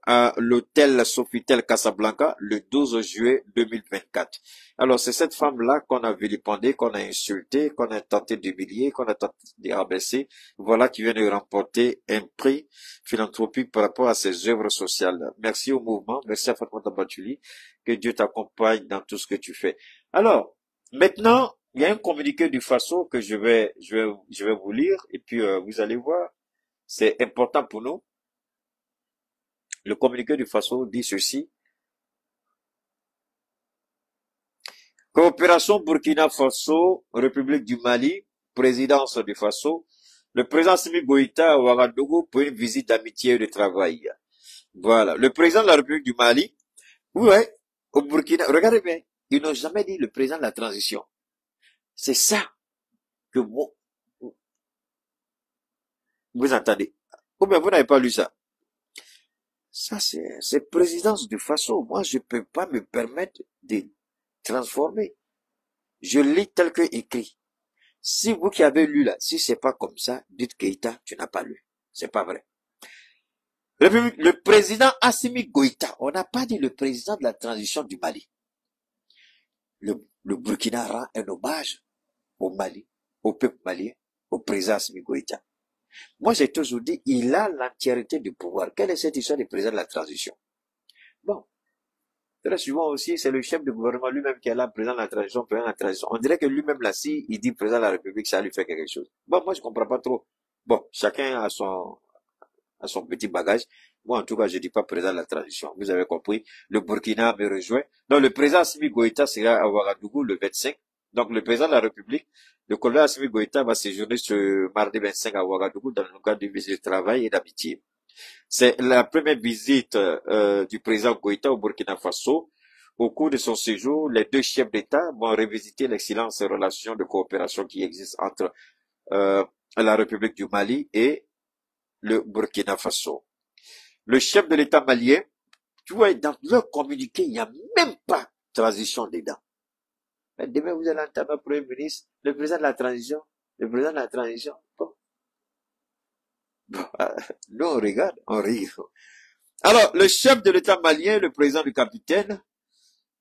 à l'hôtel Sofitel Casablanca le 12 juillet 2024. Alors, c'est cette femme-là qu'on a vilipendée, qu'on a insultée, qu'on a tenté d'humilier, qu'on a tenté de rabaisser. Voilà qui vient de remporter un prix philanthropique par rapport à ses œuvres sociales. Merci au mouvement, merci à Fatmata Batouli, que Dieu t'accompagne dans tout ce que tu fais. Alors, maintenant, il y a un communiqué du Faso que je vais vous lire et puis vous allez voir, c'est important pour nous. Le communiqué du Faso dit ceci. Coopération Burkina Faso, République du Mali, présidence du Faso. Le président Assimi Goïta à Ouagadougou pour une visite d'amitié et de travail. Voilà. Le président de la République du Mali, ouais, au Burkina, regardez bien, ils n'ont jamais dit le président de la transition. C'est ça que vous entendez. Ou bien vous n'avez pas lu ça. Ça, c'est présidence du Faso. Moi, je peux pas me permettre de transformer. Je lis tel que écrit. Si vous qui avez lu là, si c'est pas comme ça, dites Keïta, tu n'as pas lu. C'est pas vrai. Le président Assimi Goïta, on n'a pas dit le président de la transition du Mali. Le Burkina rend un hommage au Mali, au peuple malien, au président Assimi Goïta. Moi, j'ai toujours dit, il a l'entièreté du pouvoir. Quelle est cette histoire du président de la transition? Bon. Très souvent aussi, c'est le chef du gouvernement lui-même qui est là, président de la transition, président de la transition. On dirait que lui-même là, si il dit président de la République, ça lui fait quelque chose. Bon, moi, je comprends pas trop. Bon, chacun a son petit bagage. Moi, en tout cas, je dis pas président de la transition. Vous avez compris. Le Burkina me rejoint. Donc, le président Assimi Goïta sera à Ouagadougou le 25. Donc, le président de la République, le colonel Assimi Goïta va séjourner ce mardi 25 à Ouagadougou dans le cadre d'une visite de travail et d'amitié. C'est la première visite du président Goïta au Burkina Faso. Au cours de son séjour, les deux chefs d'État vont revisiter l'excellente relation de coopération qui existe entre la République du Mali et le Burkina Faso. Le chef de l'État malien, tu vois, dans leur communiqué, il n'y a même pas transition dedans. Mais demain, vous allez entendre le Premier ministre, le président de la transition, le président de la transition. Bon. Nous, on regarde, on rit. Alors, le chef de l'État malien, le président du capitaine,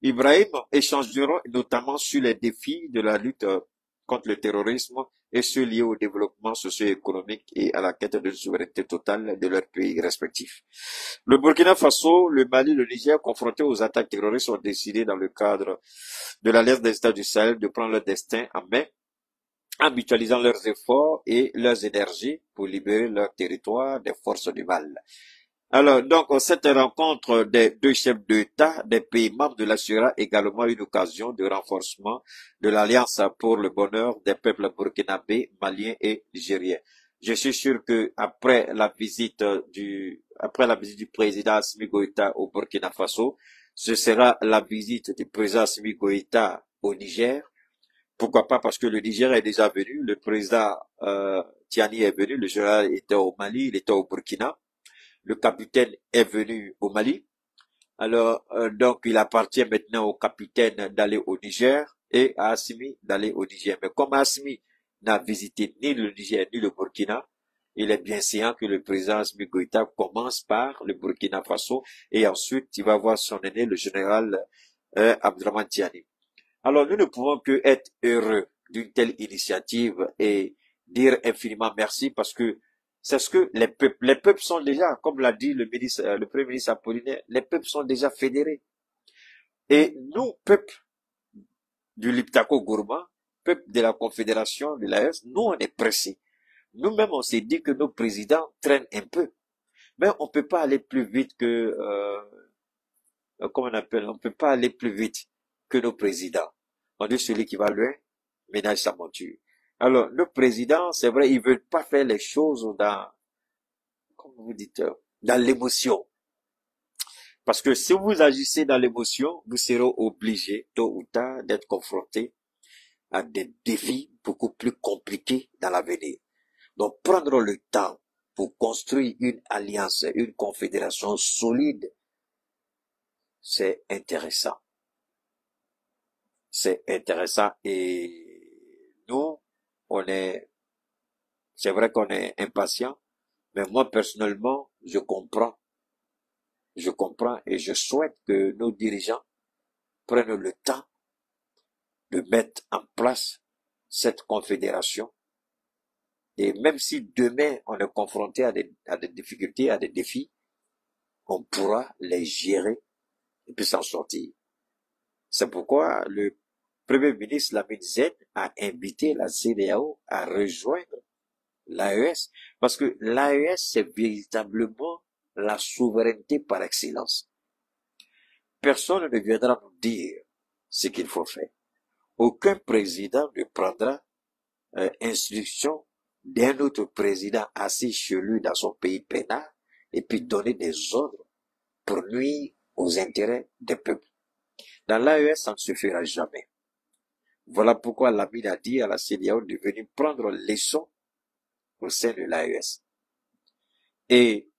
Ibrahim, échangeront notamment sur les défis de la lutte contre le terrorisme et ceux liés au développement socio-économique et à la quête de souveraineté totale de leurs pays respectifs. Le Burkina Faso, le Mali, le Niger, confrontés aux attaques terroristes, ont décidé dans le cadre de l'Alliance des États du Sahel de prendre leur destin en main en mutualisant leurs efforts et leurs énergies pour libérer leur territoire des forces du mal. Alors, donc, cette rencontre des deux chefs d'État des pays membres de la sera également une occasion de renforcement de l'Alliance pour le bonheur des peuples burkinabés, maliens et nigériens. Je suis sûr que après la visite du président Assimi Goïta au Burkina Faso, ce sera la visite du président Assimi Goïta au Niger. Pourquoi pas? Parce que le Niger est déjà venu, le président Tiani est venu, le général était au Mali, il était au Burkina. Le capitaine est venu au Mali. Alors, donc, il appartient maintenant au capitaine d'aller au Niger et à Assimi d'aller au Niger. Mais comme Assimi n'a visité ni le Niger ni le Burkina, il est bien séant que le président Assimi Goïta commence par le Burkina Faso et ensuite il va voir son aîné, le général Abdraman Tiani. Alors, nous ne pouvons que être heureux d'une telle initiative et dire infiniment merci parce que c'est ce que les peuples sont déjà, comme l'a dit le Premier ministre Apollinaire, les peuples sont déjà fédérés. Et nous, peuple du Liptako Gourma, peuple de la Confédération de l'AES, nous on est pressés. Nous-mêmes on s'est dit que nos présidents traînent un peu. Mais on peut pas aller plus vite que, comment on appelle, on peut pas aller plus vite que nos présidents. On dit celui qui va loin, ménage sa monture. Alors, nos présidents, c'est vrai, ils veulent pas faire les choses dans, comme vous dites, dans l'émotion. Parce que si vous agissez dans l'émotion, vous serez obligé, tôt ou tard, d'être confronté à des défis beaucoup plus compliqués dans l'avenir. Donc, prendre le temps pour construire une alliance, une confédération solide, c'est intéressant. C'est intéressant et nous, c'est vrai qu'on est impatient, mais moi personnellement, je comprends et je souhaite que nos dirigeants prennent le temps de mettre en place cette confédération. Et même si demain on est confronté à des difficultés, à des défis, on pourra les gérer et puis s'en sortir. C'est pourquoi le Premier ministre Lamine Zen a invité la CEDEAO à rejoindre l'AES, parce que l'AES, c'est véritablement la souveraineté par excellence. Personne ne viendra nous dire ce qu'il faut faire. Aucun président ne prendra instruction d'un autre président assis chez lui dans son pays pénal et puis donner des ordres pour nuire aux intérêts des peuples. Dans l'AES, ça ne se fera jamais. Voilà pourquoi Lamine a dit à la CEDEAO de venir prendre leçon au sein de l'AES. Et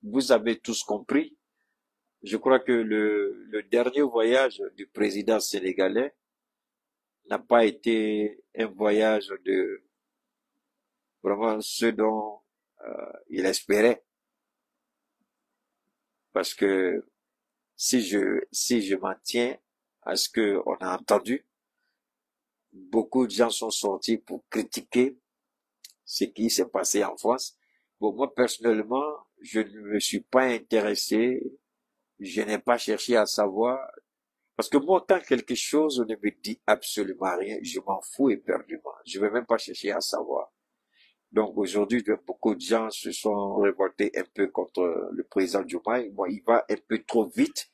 vous avez tous compris, je crois que le dernier voyage du président sénégalais n'a pas été un voyage de vraiment ce dont il espérait. Parce que si je m'en tiens à ce que on a entendu, beaucoup de gens sont sortis pour critiquer ce qui s'est passé en France. Bon, moi, personnellement, je ne me suis pas intéressé, je n'ai pas cherché à savoir, parce que moi, quand quelque chose ne me dit absolument rien, je m'en fous éperdument. Je ne vais même pas chercher à savoir. Donc, aujourd'hui, beaucoup de gens se sont révoltés un peu contre le président Diomaye. Bon, il va un peu trop vite.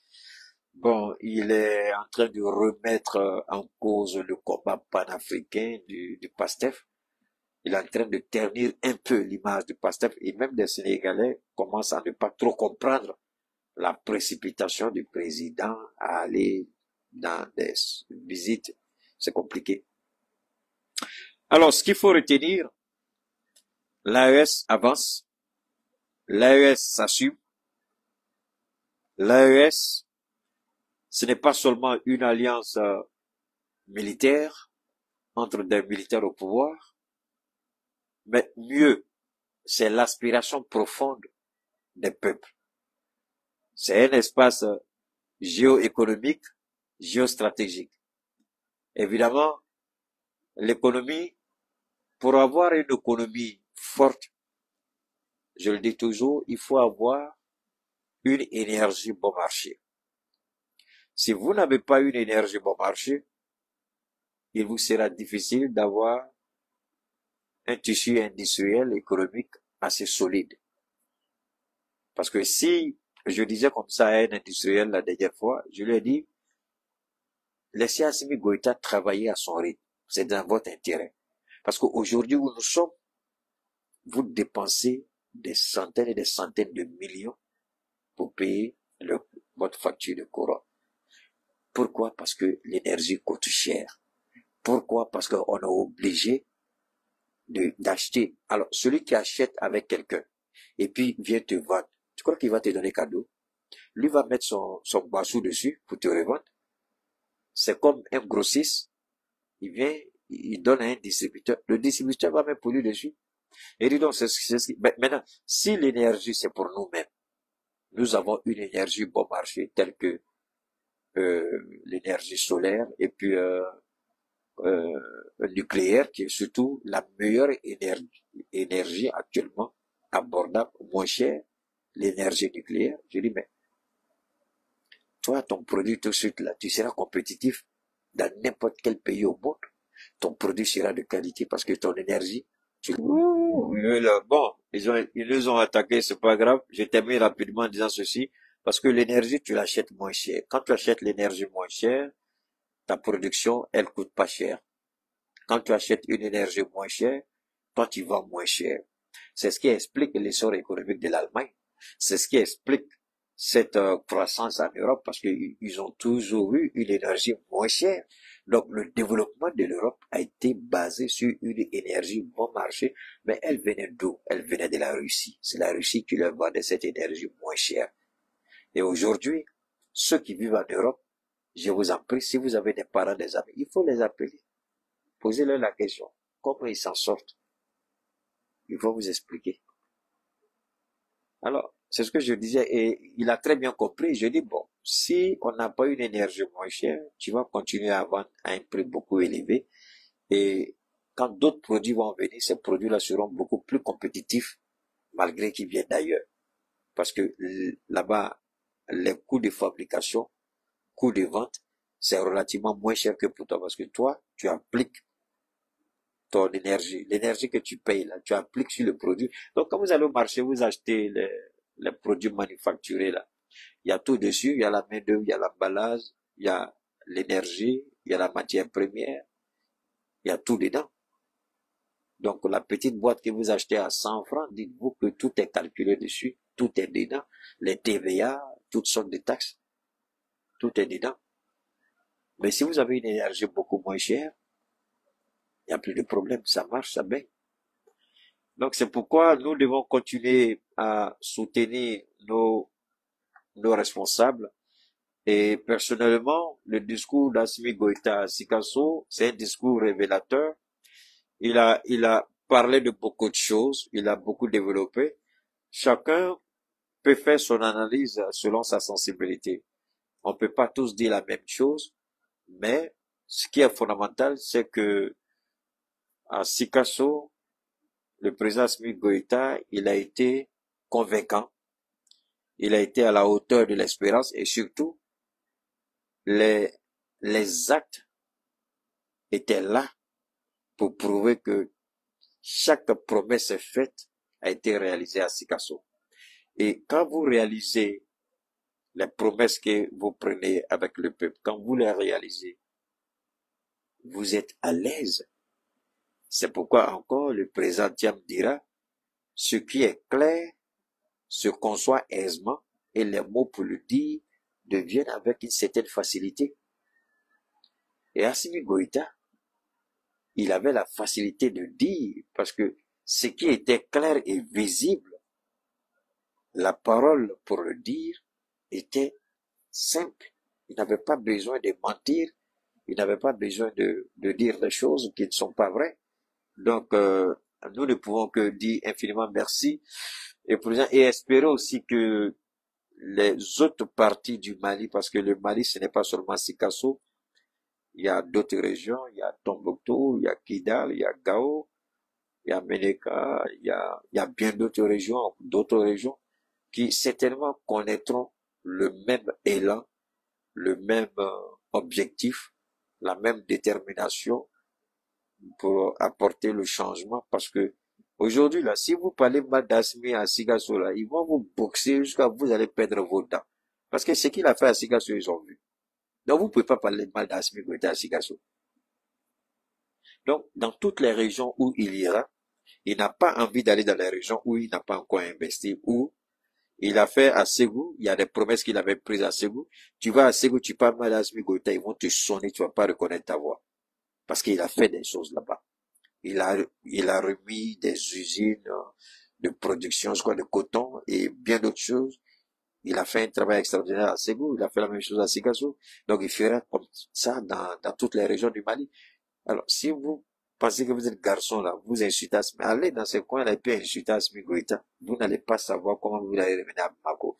Bon, il est en train de remettre en cause le combat panafricain du PASTEF. Il est en train de ternir un peu l'image du PASTEF et même des Sénégalais commencent à ne pas trop comprendre la précipitation du président à aller dans des visites, c'est compliqué. Alors, ce qu'il faut retenir, l'AES avance, l'AES s'assume, l'AES, ce n'est pas seulement une alliance militaire entre des militaires au pouvoir, mais mieux, c'est l'aspiration profonde des peuples. C'est un espace géoéconomique, géostratégique. Évidemment, l'économie, pour avoir une économie forte, je le dis toujours, il faut avoir une énergie bon marché. Si vous n'avez pas une énergie bon marché, il vous sera difficile d'avoir un tissu industriel économique assez solide. Parce que si je disais comme ça à un industriel la dernière fois, je lui ai dit, laissez Assimi Goïta travailler à son rythme. C'est dans votre intérêt. Parce qu'aujourd'hui où nous sommes, vous dépensez des centaines et des centaines de millions pour payer votre facture de courant. Pourquoi? Parce que l'énergie coûte cher. Pourquoi? Parce qu'on est obligé d'acheter. Alors, celui qui achète avec quelqu'un et puis vient te vendre, tu crois qu'il va te donner cadeau? Lui va mettre son bassou dessus pour te revendre. C'est comme un grossiste. Il vient, il donne à un distributeur. Le distributeur va mettre pour lui dessus. Et dit donc, maintenant, si l'énergie c'est pour nous-mêmes, nous avons une énergie bon marché telle que l'énergie solaire et puis nucléaire qui est surtout la meilleure énergie actuellement abordable, moins chère, l'énergie nucléaire. Je dis mais toi ton produit tout de suite là, tu seras compétitif dans n'importe quel pays au monde. Ton produit sera de qualité parce que ton énergie. Bon, ils nous ont attaqué, c'est pas grave. Je termine rapidement en disant ceci parce que l'énergie tu l'achètes moins cher. Quand tu achètes l'énergie moins chère, ta production elle coûte pas cher. Quand tu achètes une énergie moins chère, toi tu vends moins cher. C'est ce qui explique l'essor économique de l'Allemagne. C'est ce qui explique cette croissance en Europe parce qu'ils ont toujours eu une énergie moins chère. Donc le développement de l'Europe a été basé sur une énergie bon marché, mais elle venait d'où? Elle venait de la Russie. C'est la Russie qui leur vendait cette énergie moins chère. Et aujourd'hui, ceux qui vivent en Europe, je vous en prie, si vous avez des parents, des amis, il faut les appeler. Posez-leur la question. Comment ils s'en sortent? Il faut vous expliquer. Alors, c'est ce que je disais et il a très bien compris. Je dis, bon, si on n'a pas une énergie moins chère, tu vas continuer à vendre à un prix beaucoup élevé et quand d'autres produits vont venir, ces produits-là seront beaucoup plus compétitifs malgré qu'ils viennent d'ailleurs. Parce que là-bas, les coûts de fabrication, coûts de vente, c'est relativement moins cher que pour toi parce que toi, tu appliques ton énergie, l'énergie que tu payes là, tu appliques sur le produit. Donc quand vous allez au marché, vous achetez les produits manufacturés là. Il y a tout dessus, il y a la main-d'œuvre, il y a l'emballage, il y a l'énergie, il y a la matière première, il y a tout dedans. Donc la petite boîte que vous achetez à 100 francs, dites-vous que tout est calculé dessus, tout est dedans, les TVA, toutes sortes de taxes, tout est dedans. Mais si vous avez une énergie beaucoup moins chère, il n'y a plus de problème, ça marche, ça baigne. Donc c'est pourquoi nous devons continuer à soutenir nos responsables. Et personnellement, le discours d'Assimi Goïta à Sikasso, c'est un discours révélateur. Il a parlé de beaucoup de choses, il a beaucoup développé. Chacun peut faire son analyse selon sa sensibilité. On peut pas tous dire la même chose, mais ce qui est fondamental, c'est que à Sikasso, le président Assimi Goïta, il a été convaincant, il a été à la hauteur de l'espérance et surtout, les actes étaient là pour prouver que chaque promesse faite a été réalisée à Sikasso. Et quand vous réalisez les promesses que vous prenez avec le peuple, quand vous les réalisez, vous êtes à l'aise. C'est pourquoi encore le président Diam dira, ce qui est clair se conçoit aisément et les mots pour le dire deviennent avec une certaine facilité. Et Assimi Goïta, il avait la facilité de dire, parce que ce qui était clair et visible, la parole pour le dire était simple. Il n'avait pas besoin de mentir, il n'avait pas besoin de dire des choses qui ne sont pas vraies. Donc, nous ne pouvons que dire infiniment merci et, et espérer aussi que les autres parties du Mali, parce que le Mali, ce n'est pas seulement Sikasso, il y a d'autres régions, il y a Tombouctou, il y a Kidal, il y a Gao, il y a Meneka, il y a bien d'autres régions qui certainement connaîtront le même élan, le même objectif, la même détermination pour apporter le changement, parce que aujourd'hui là, si vous parlez mal d'Asmi à Sigasso là, ils vont vous boxer jusqu'à vous allez perdre vos dents. Parce que ce qu'il a fait à Sigasso, ils ont vu. Donc vous ne pouvez pas parler mal d'Asmi à Sigasso. Donc, dans toutes les régions où il ira, il n'a pas envie d'aller dans les régions où il n'a pas encore investi, où il a fait à Ségou, il y a des promesses qu'il avait prises à Ségou. Tu vas à Ségou, tu parles mal d'Asmi Goïta, ils vont te sonner, tu vas pas reconnaître ta voix. Parce qu'il a fait des choses là-bas. Il a remis des usines de production, je crois, de coton et bien d'autres choses. Il a fait un travail extraordinaire à Ségou, il a fait la même chose à Sigasso. Donc il fera comme ça dans toutes les régions du Mali. Alors, si vous pensez que vous êtes garçon là, vous insultez Asmi, allez dans ce coin-là et puis insultez Asmi Goïta. Vous n'allez pas savoir comment vous allez revenir à Bamako.